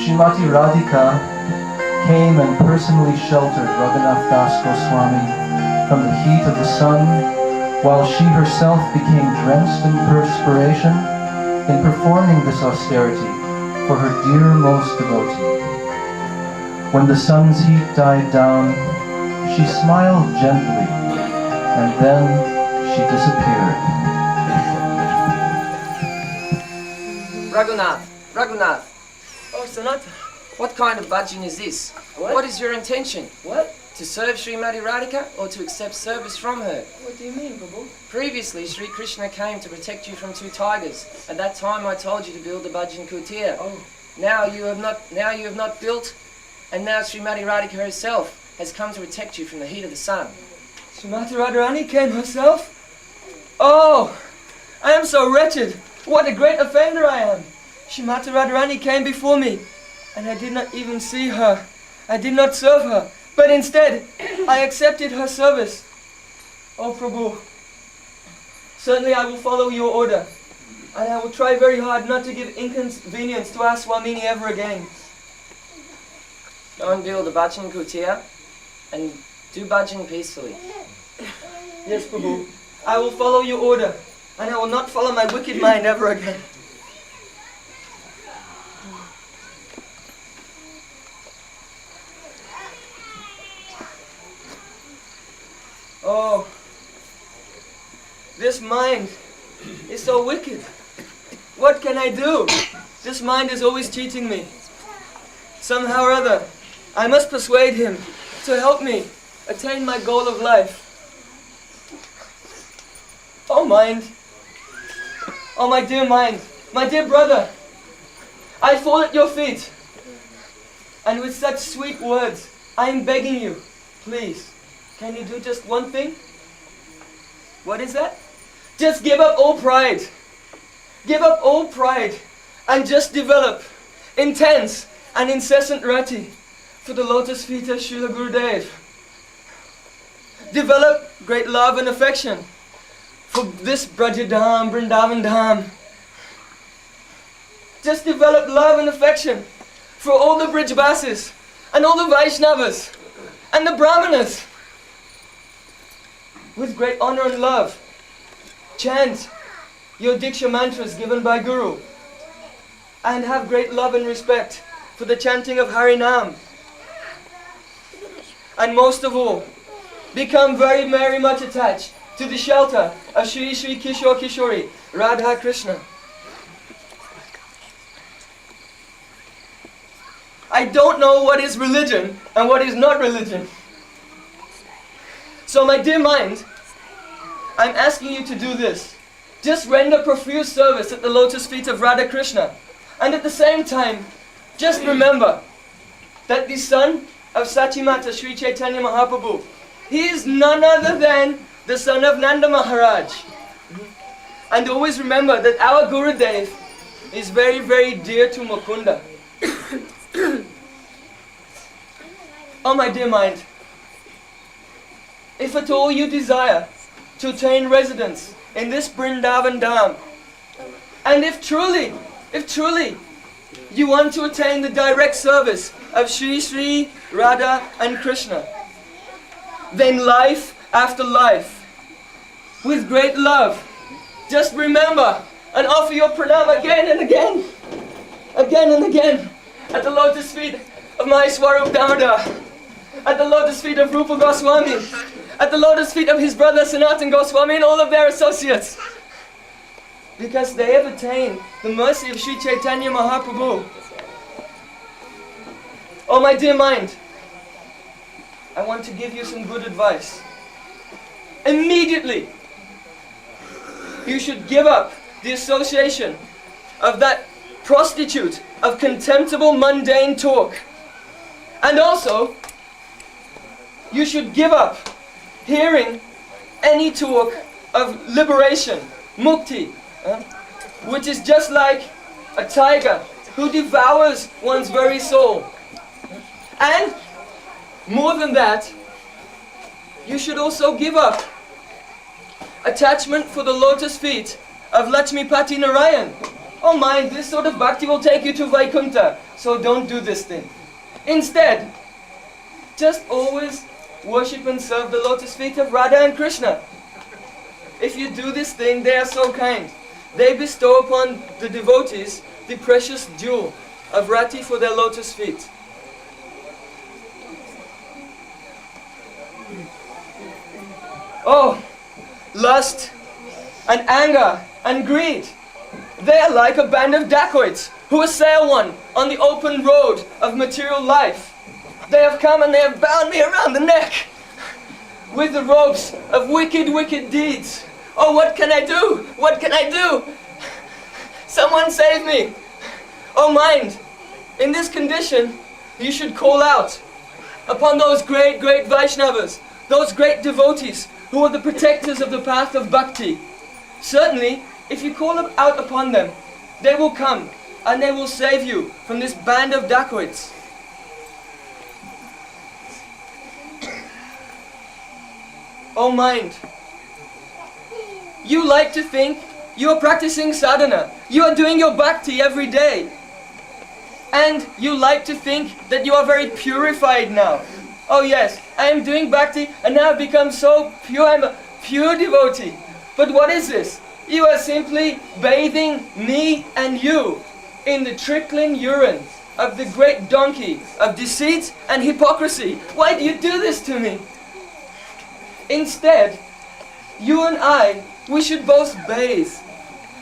Speaker 1: Srimati Radhika came and personally sheltered Raghunatha Das Goswami from the heat of the sun, while she herself became drenched in perspiration in performing this austerity for her dearmost devotee. When the sun's heat died down, she smiled gently, and then she disappeared.
Speaker 9: Raghunath.
Speaker 4: Oh, Sanatana.
Speaker 9: What kind of bhajan is this? What is your intention?
Speaker 4: What?
Speaker 9: To serve Srimati Radhika or to accept service from her?
Speaker 4: What do you mean, Prabhu?
Speaker 9: Previously, Sri Krishna came to protect you from 2 tigers. At that time, I told you to build the bhajan kutir.
Speaker 4: Oh.
Speaker 9: Now you have not built, and now Srimati Radhika herself has come to protect you from the heat of the sun.
Speaker 4: Srimati Radharani came herself? Oh, I am so wretched. What a great offender I am. Srimati Radharani came before me, and I did not even see her. I did not serve her, but instead, I accepted her service. Oh, Prabhu, certainly I will follow your order, and I will try very hard not to give inconvenience to our Swamini ever again.
Speaker 9: Go and build a bhajan kutir, and do bhajan peacefully.
Speaker 4: Yes, Prabhu, I will follow your order, and I will not follow my wicked mind ever again. Oh, this mind is so wicked. What can I do? This mind is always cheating me. Somehow or other, I must persuade him to help me attain my goal of life. Oh, mind. Oh, my dear mind. My dear brother. I fall at your feet. And with such sweet words, I am begging you, please, can you do just one thing? What is that? Just give up all pride. Give up all pride and just develop intense and incessant rati for the lotus feet of Srila Gurudev. develop great love and affection for this Brajadham, Vrindavan Dham. Just develop love and affection for all the Brijbasis and all the Vaishnavas and the Brahmanas. With great honor and love, chant your Diksha mantras given by Guru, and have great love and respect for the chanting of Harinam. And most of all, become very, very much attached to the shelter of Shri Shri Kishore Kishori, Radha Krishna. I don't know what is religion and what is not religion. So my dear mind, I'm asking you to do this. Just render profuse service at the lotus feet of Radha Krishna. And at the same time, just remember that the son of Sachimata Sri Chaitanya Mahaprabhu, he is none other than the son of Nanda Maharaj. And always remember that our Gurudev is very, very dear to Mukunda. Oh my dear mind, if at all you desire to attain residence in this Vrindavan Dham, and if truly you want to attain the direct service of Shri Shri, Radha and Krishna, then life after life, with great love, just remember and offer your pranam again and again at the lotus feet of my Swarup Damodar, at the lotus feet of Rupa Goswami, at the lotus feet of his brother Sanatan Goswami and all of their associates. Because they have attained the mercy of Sri Chaitanya Mahaprabhu. Oh my dear mind, I want to give you some good advice. Immediately, you should give up the association of that prostitute of contemptible mundane talk. And also, you should give up hearing any talk of liberation, mukti, which is just like a tiger who devours one's very soul. And more than that, you should also give up attachment for the lotus feet of Lakshmipati Narayan. Oh mind, this sort of bhakti will take you to Vaikuntha, so don't do this thing. Instead, just always worship and serve the lotus feet of Radha and Krishna. If you do this thing, they are so kind. They bestow upon the devotees the precious jewel of Rati for their lotus feet. Oh, lust and anger and greed, they are like a band of dacoits who assail one on the open road of material life. They have come and they have bound me around the neck with the ropes of wicked, wicked deeds. Oh, what can I do? What can I do? Someone save me. Oh mind, in this condition, you should call out upon those great, great Vaishnavas, those great devotees who are the protectors of the path of bhakti. Certainly, if you call out upon them, they will come and they will save you from this band of dacoits. Oh mind, you like to think you are practicing sadhana, you are doing your bhakti every day, and you like to think that you are very purified now. Oh yes, I am doing bhakti and now I've become so pure, I'm a pure devotee. But what is this? You are simply bathing me and you in the trickling urine of the great donkey of deceit and hypocrisy. Why do you do this to me? Instead, you and I, we should both bathe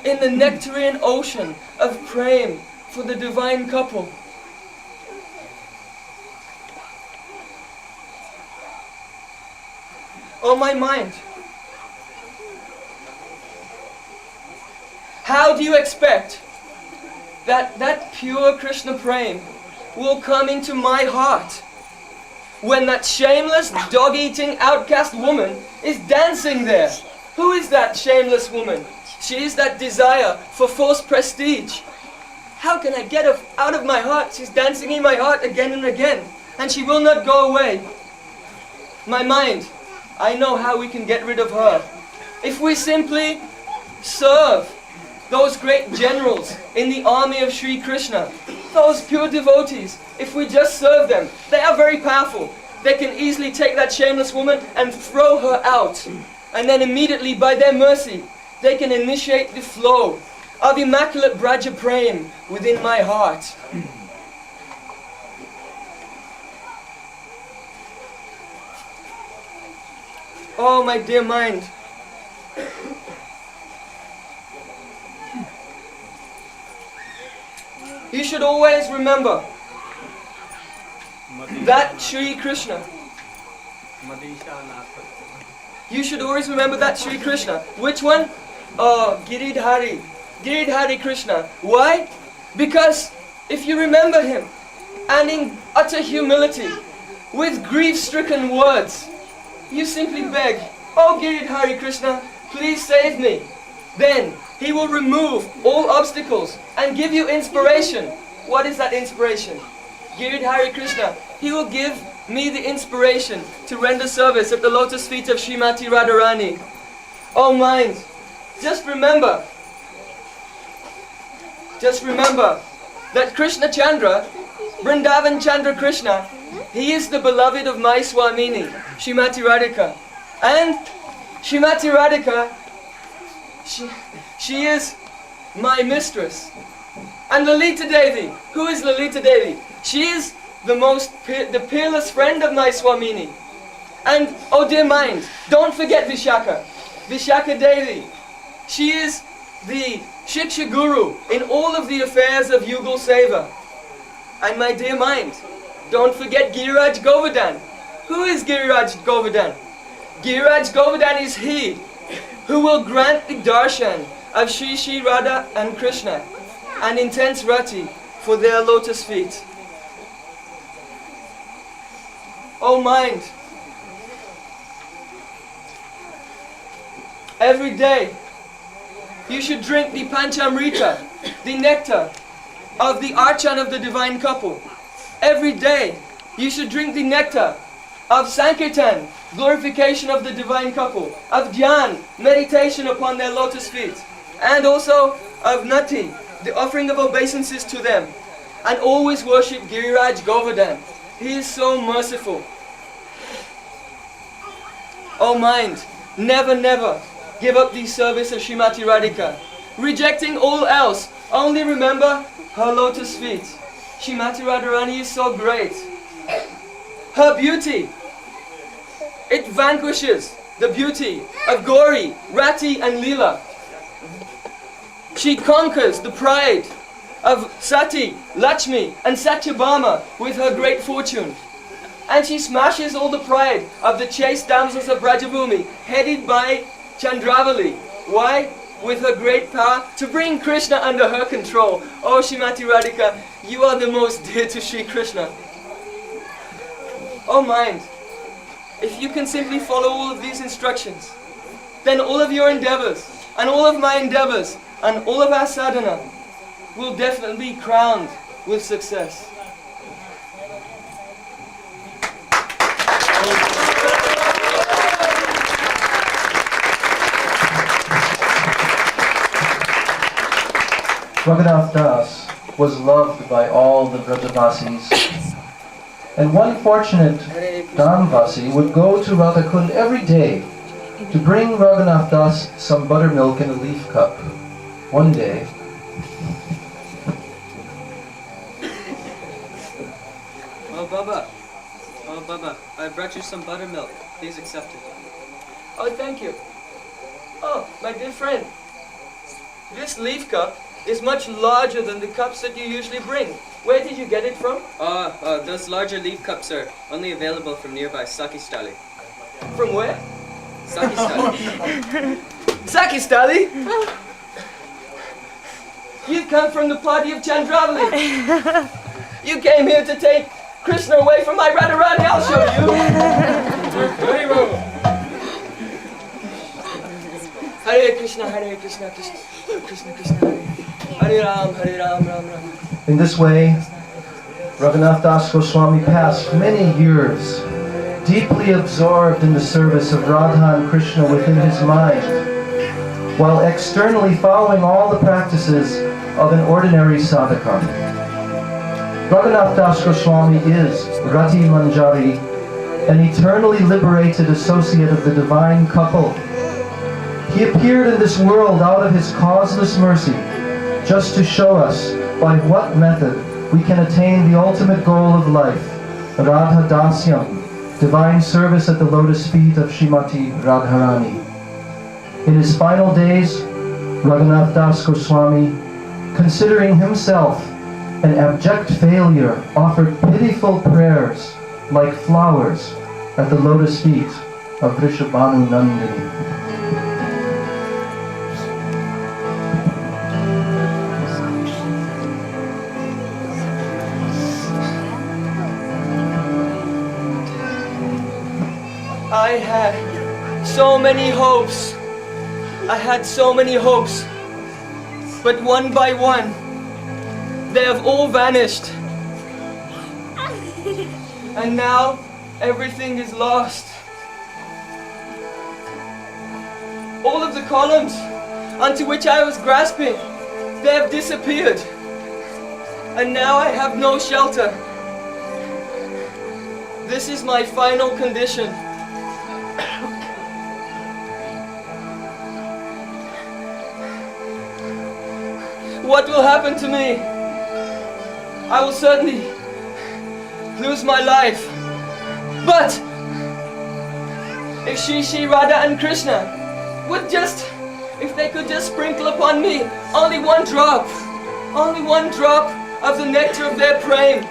Speaker 4: in the nectarian ocean of praying for the divine couple. Oh my mind, how do you expect that pure Krishna praying will come into my heart when that shameless, dog-eating, outcast woman is dancing there? Who is that shameless woman? She is that desire for false prestige. How can I get her out of my heart? She's dancing in my heart again and again, and she will not go away. My mind, I know how we can get rid of her. If we simply serve those great generals in the army of Sri Krishna, those pure devotees, if we just serve them, they are very powerful. They can easily take that shameless woman and throw her out. And then immediately, by their mercy, they can initiate the flow of immaculate Braja Prem within my heart. Oh, my dear mind. You should always remember that Sri Krishna. You should always remember that Sri Krishna. Which one? Oh, Giridhari. Giridhari Krishna. Why? Because if you remember him, and in utter humility, with grief-stricken words, you simply beg, "Oh Giridhari Krishna, please save me." Then he will remove all obstacles and give you inspiration. What is that inspiration? Giridhari Krishna, he will give me the inspiration to render service at the lotus feet of Srimati Radharani. Oh mind, just remember that Krishna Chandra, Vrindavan Chandra Krishna, he is the beloved of my Swamini, Srimati Radhika. And Srimati Radhika, she is my mistress. And Lalita Devi, who is Lalita Devi? She is the peerless friend of my Swamini. And oh dear mind, don't forget Vishaka. Vishaka Devi, she is the Shiksha Guru in all of the affairs of Yugal Seva. And my dear mind, don't forget Giriraj Govardhan. Who is Giriraj Govardhan? Giriraj Govardhan is he who will grant the darshan of Shri Shri Radha and Krishna and intense rati for their lotus feet. Oh mind, every day you should drink the Panchamrita, the nectar of the archan of the divine couple. Every day you should drink the nectar of Sankirtan, glorification of the divine couple, of Dhyan, meditation upon their lotus feet, and also of Nati, the offering of obeisances to them. And always worship Giriraj Govardhan. He is so merciful. Oh mind, never, never give up the service of Srimati Radhika. Rejecting all else, only remember her lotus feet. Srimati Radharani is so great. Her beauty, it vanquishes the beauty of Gauri, Rati and Leela. She conquers the pride of Sati, Lakshmi and Satyabhama with her great fortune. And she smashes all the pride of the chaste damsels of Brajabhumi, headed by Chandravali. Why? With her great power to bring Krishna under her control. Oh Srimati Radhika, you are the most dear to Sri Krishna. Oh mind, if you can simply follow all of these instructions, then all of your endeavors, and all of my endeavors, and all of our sadhana will definitely be crowned with success.
Speaker 1: Raghunatha Das was loved by all the Vrajavasis, and one fortunate Dhamvasi would go to Radhakund every day to bring Raghunatha Das some buttermilk in a leaf cup. One day,
Speaker 4: Oh Baba, I brought you some buttermilk. Please accept it. Oh, thank you. Oh, my dear friend, this leaf cup is much larger than the cups that you usually bring. Where did you get it from?
Speaker 11: Those larger leaf cups are only available from nearby Sakistali.
Speaker 4: From where?
Speaker 11: Sakistali.
Speaker 4: Sakistali? You've come from the party of Chandravali. You came here to take Krishna away from my Radharani. I'll show you. Hare Krishna, Krishna Krishna, Hare Ram, Ram Ram.
Speaker 1: in this way, Raghunatha Das Goswami passed many years deeply absorbed in the service of Radha and Krishna within his mind, while externally following all the practices of an ordinary sadhaka. Raghunath Das Goswami is Rati Manjari, an eternally liberated associate of the divine couple. He appeared in this world out of his causeless mercy, just to show us by what method we can attain the ultimate goal of life, Radha Dasyam, divine service at the lotus feet of Srimati Radharani. In his final days, Raghunath Das Goswami, considering himself an abject failure, offered pitiful prayers like flowers at the lotus feet of Vrishabhanu Nandini.
Speaker 4: I had so many hopes. I had so many hopes. But one by one, they have all vanished. And now, everything is lost. All of the columns onto which I was grasping, they have disappeared. And now I have no shelter. This is my final condition. What will happen to me? I will certainly lose my life. But if Shri Radha and Krishna would if they could just sprinkle upon me only one drop of the nectar of their prem,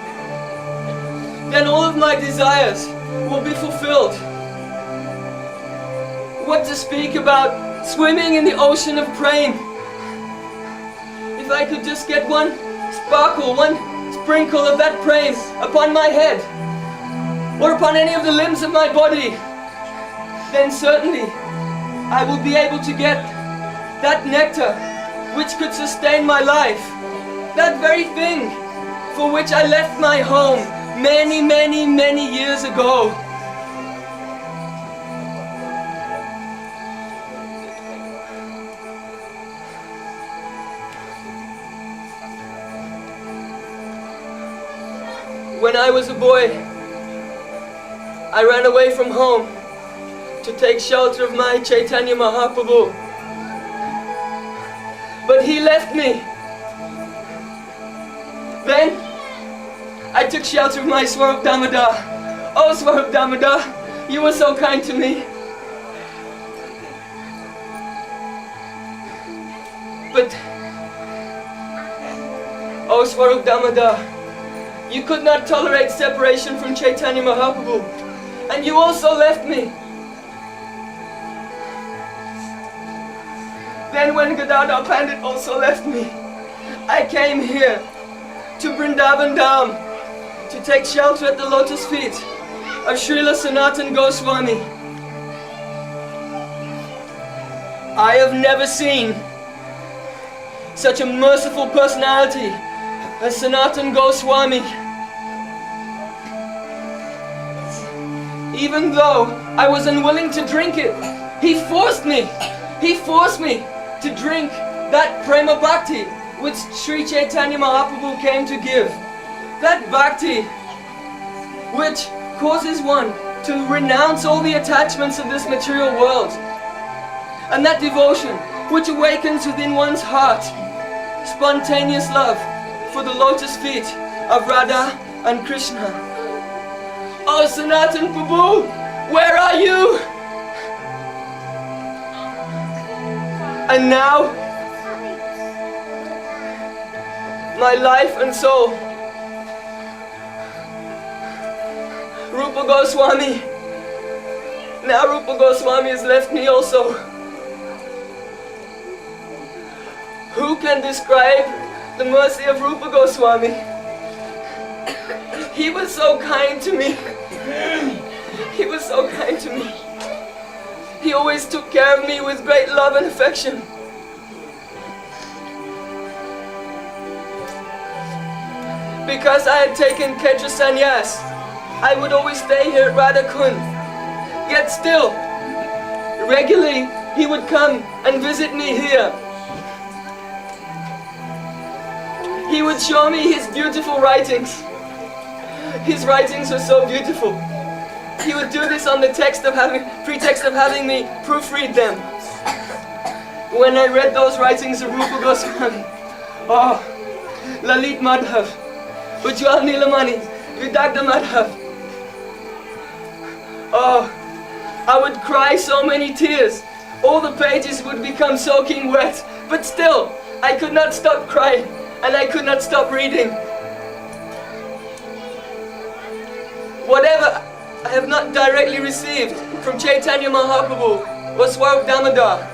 Speaker 4: then all of my desires will be fulfilled. What to speak about swimming in the ocean of prem? If I could just get one sparkle, one sprinkle of that prem upon my head, or upon any of the limbs of my body, then certainly I will be able to get that nectar which could sustain my life, that very thing for which I left my home many, many, many years ago. When I was a boy, I ran away from home to take shelter of my Chaitanya Mahaprabhu. But he left me. Then I took shelter of my Swarup Damodar. Oh, Swarup Damodar, you were so kind to me. But, oh, Swarup Damodar, you could not tolerate separation from Chaitanya Mahaprabhu, and you also left me. Then when Gadadhar Pandit also left me, I came here to Vrindavan Dham to take shelter at the lotus feet of Srila Sanatan Goswami. I have never seen such a merciful personality as Sanatan Goswami. Even though I was unwilling to drink it, he forced me to drink that Prema Bhakti which Sri Chaitanya Mahaprabhu came to give. That Bhakti which causes one to renounce all the attachments of this material world. And that devotion which awakens within one's heart spontaneous love for the lotus feet of Radha and Krishna. Oh, Sanatan Prabhu, where are you? And now, my life and soul, Rupa Goswami. Now Rupa Goswami has left me also. Who can describe the mercy of Rupa Goswami? He was so kind to me. He was so kind to me. He always took care of me with great love and affection. Because I had taken Ketra Sannyas, I would always stay here at Radha Kund. Yet still, regularly he would come and visit me here. He would show me his beautiful writings. His writings were so beautiful. He would do this on the pretext of having me proofread them. When I read those writings of Rupa Goswami, oh, Lalit Madhav, Ujjwal Nilamani, Vidagdha Madhav, oh, I would cry so many tears. All the pages would become soaking wet, but still, I could not stop crying, and I could not stop reading. Whatever I have not directly received from Chaitanya Mahaprabhu or Swarup Damodar,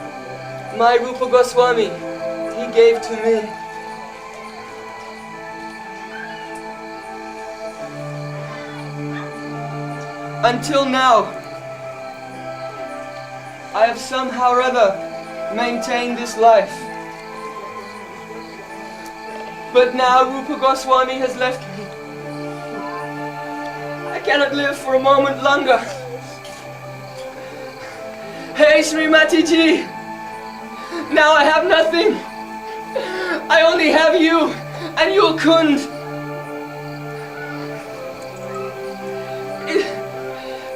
Speaker 4: my Rupa Goswami, he gave to me. Until now, I have somehow or other maintained this life. But now Rupa Goswami has left me. I cannot live for a moment longer. Hey Srimati Ji, now I have nothing. I only have you and your Kund.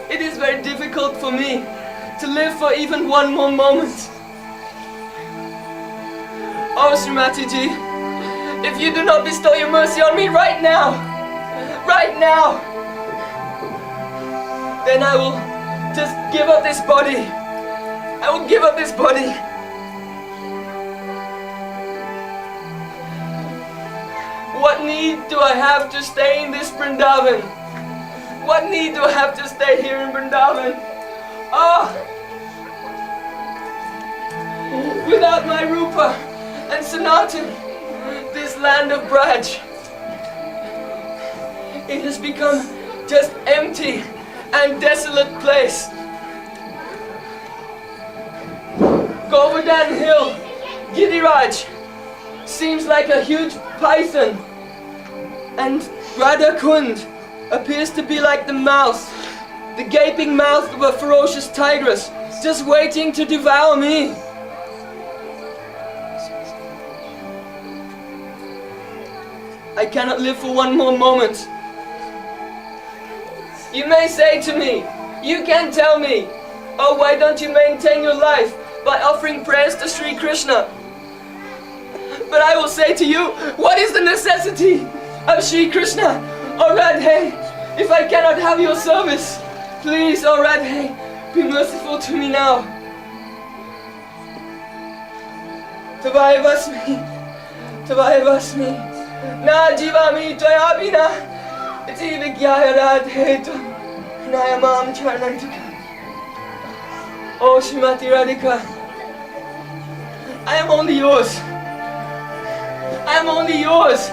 Speaker 4: It is very difficult for me to live for even one more moment. Oh Srimati Ji, if you do not bestow your mercy on me right now, then I will just give up this body. I will give up this body. What need do I have to stay in this Vrindavan? What need do I have to stay here in Vrindavan? Oh! Without my Rupa and Sanatan, this land of Braj, it has become just empty and desolate place. Govardhan Hill, Giriraj, seems like a huge python, and Radha Kund appears to be like the mouth, the gaping mouth of a ferocious tigress, just waiting to devour me. I cannot live for one more moment. You may say to me, you can tell me, oh, why don't you maintain your life by offering prayers to Sri Krishna? But I will say to you, what is the necessity of Sri Krishna? Oh Radhe, if I cannot have your service, please, oh Radhe, be merciful to me now. Tavai vasmi, na jivami toya bina, iti vigyaya Radhe to nayamam charnantika. Oh Srimati Radhika, I am only yours. I am only yours.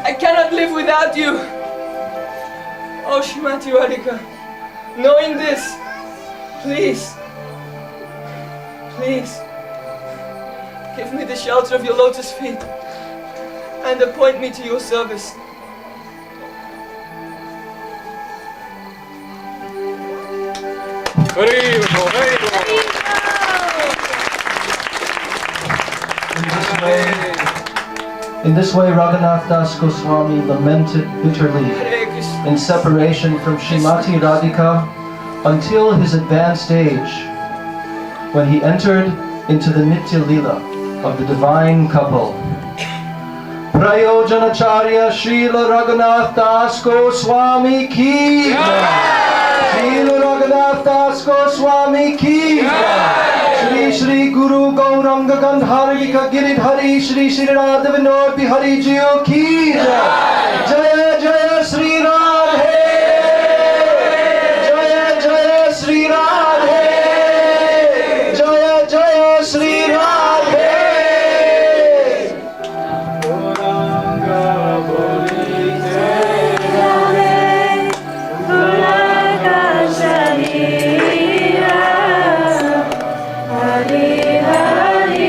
Speaker 4: I cannot live without you. Oh Srimati Radhika, knowing this, please, give me the shelter of your lotus feet and appoint me to your service.
Speaker 1: In this way, Raghunatha Das Goswami lamented bitterly in separation from Srimati Radhika until his advanced age, when he entered into the Nitya Leela of the divine couple. Prayojanacharya Srila Raghunatha Das Goswami ki jai! Srila Raghunatha Das Goswami ki jai! Shri Shri Guru Gauranga Gandharvika Giridhari Shri Shri Radha Vinod Bihari Jiyo ki jai! Jaya Jaya Shri Radhe! Jaya Jaya Shri Radhe! Jaya Jaya Shri Radhe!
Speaker 12: Hare Hare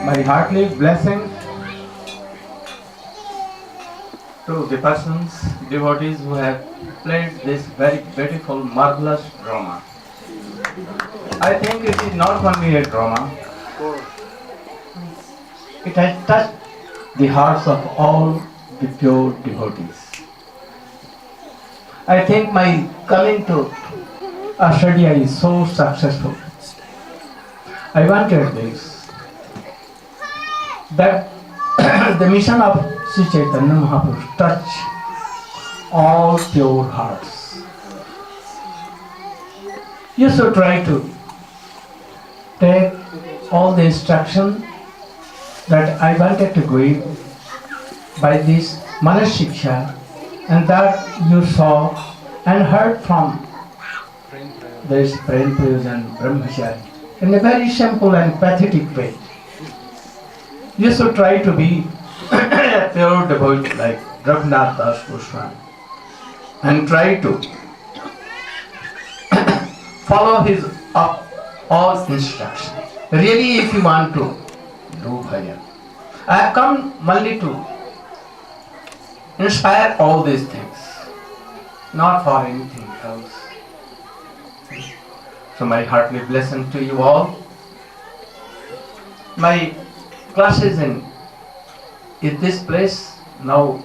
Speaker 12: My heartily blessings to the persons, devotees who have played this very beautiful, marvelous drama. I think it is not only a drama, it has touched the hearts of all the pure devotees. I think my coming to Australia is so successful. I wanted this, that the mission of Sri Chaitanya Mahaprabhu touch all pure hearts. You should try to take all the instruction that I wanted to give by this Manas Shiksha, and that you saw and heard from this Prem Prayojan Brahmachari in a very simple and pathetic way. You should try to be a pure devotee like Raghunatha Gosvami and try to follow his all instructions. Really, if you want to do bhajan. I have come only to inspire all these things, not for anything else. So my heartily blessing to you all. My classes in this place now,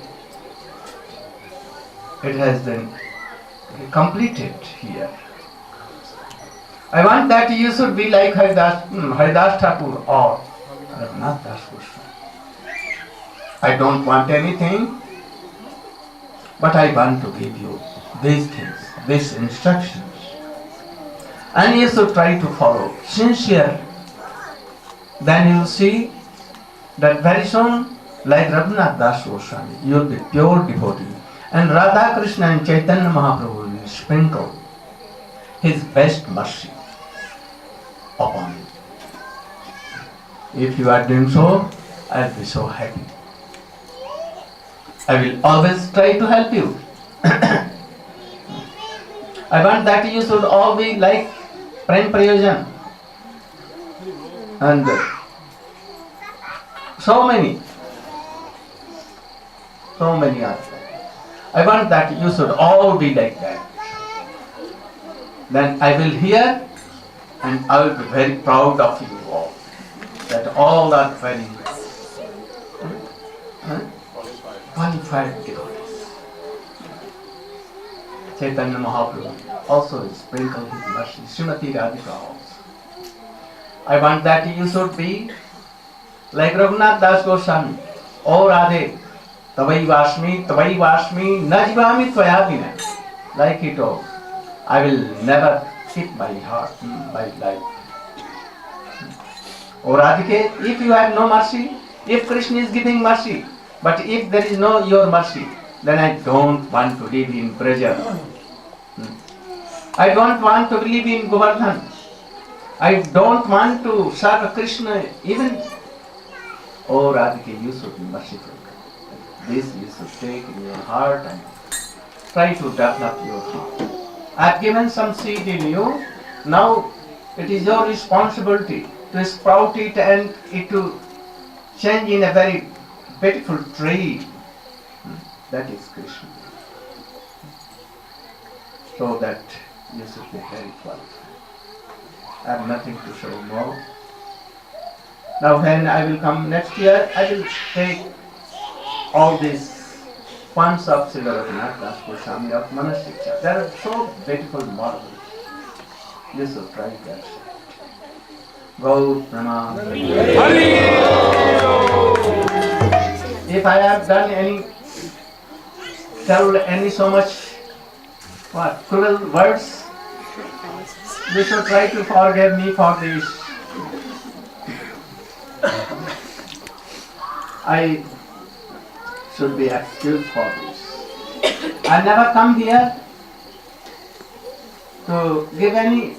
Speaker 12: it has been completed here. I want that you should be like Haridas Thakur or Raghunath Das Goswami. I don't want anything, but I want to give you these things, these instructions. And you should try to follow sincere. Then you will see that very soon, like Raghunath Das Goswami, you will be pure devotee. And Radha Krishna and Chaitanya Mahaprabhu will sprinkle his best mercy upon you. If you are doing so, I will be so happy. I will always try to help you. I want that you should all be like Prem Prayojan. And so many are. I want that you should all be like that. Then I will hear and I will be very proud of you all. That all are very qualified devotees. Chaitanya Mahaprabhu also sprinkled his mercy. Srimati Radhika also. I want that you should be like Raghunath Das Goswami. O Radhe, Tavai Vasmi, Najvami Tvaya Vina. Like he told, I will never keep my heart, my life. O Radhike, if you have no mercy, if Krishna is giving mercy, but if there is no your mercy, then I don't want to live in Braja. I don't want to live in Govardhan. I don't want to serve Krishna even. Oh Radhika, you should be merciful. This you should take in your heart and try to develop your heart. I have given some seed in you. Now it is your responsibility to sprout it and it to change in a very beautiful tree. That is Krishna. So that you should be very qualified. I have nothing to show more. Now when I will come next year, I will take all these points of Sri Raghunatha Gosvami of monastic church. They are so beautiful models. You should try that. Gaur Pranam. If I have done any, told any so much cruel words, you should try to forgive me for this. I should be excused for this. I never come here to give any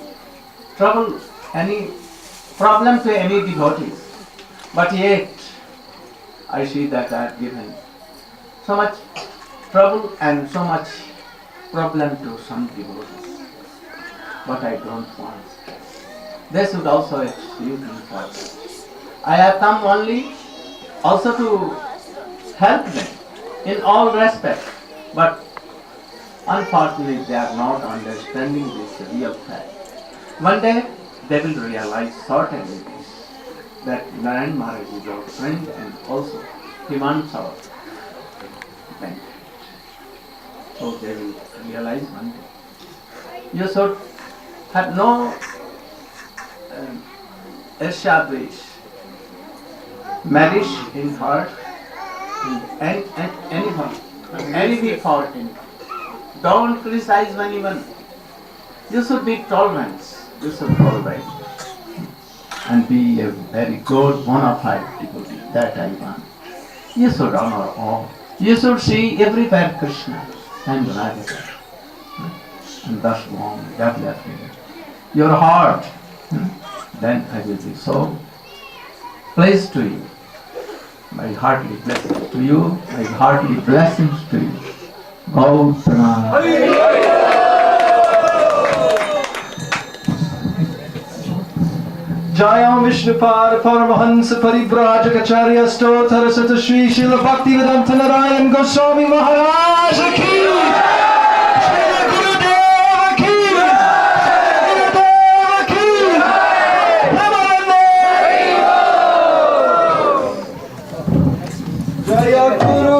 Speaker 12: trouble, any problem to any devotees. But yet, I see that I have given so much trouble and so much problem to some devotees. But I don't want. They should also excuse me for this. I have come only also to help them in all respects. But unfortunately, they are not understanding this real fact. One day, they will realize certainly this, that Narayan Maharaj is our friend and also he wants our benefit. So they will realize one day. You should have no established malice in heart, and anyone, any fault in it. Don't criticize anyone. You should be tolerant. You should tolerate and be a very good bona fide devotee. That I want. You should honor all. You should see everywhere Krishna and Radha, and thus on developing your heart. Then I will be so pleased to you. My heartily blessings to you. My heartily blessings to you. Gaur Pranam.
Speaker 1: Jayam Vishnupad Paramahansa Parivrajacharya Stothara Sata Shri Srila Bhakti-Vedanta Narayan Gosvami Maharaj Ki Srila Gurudeva Ki Gurudeva Ki Namaste Jaya Guru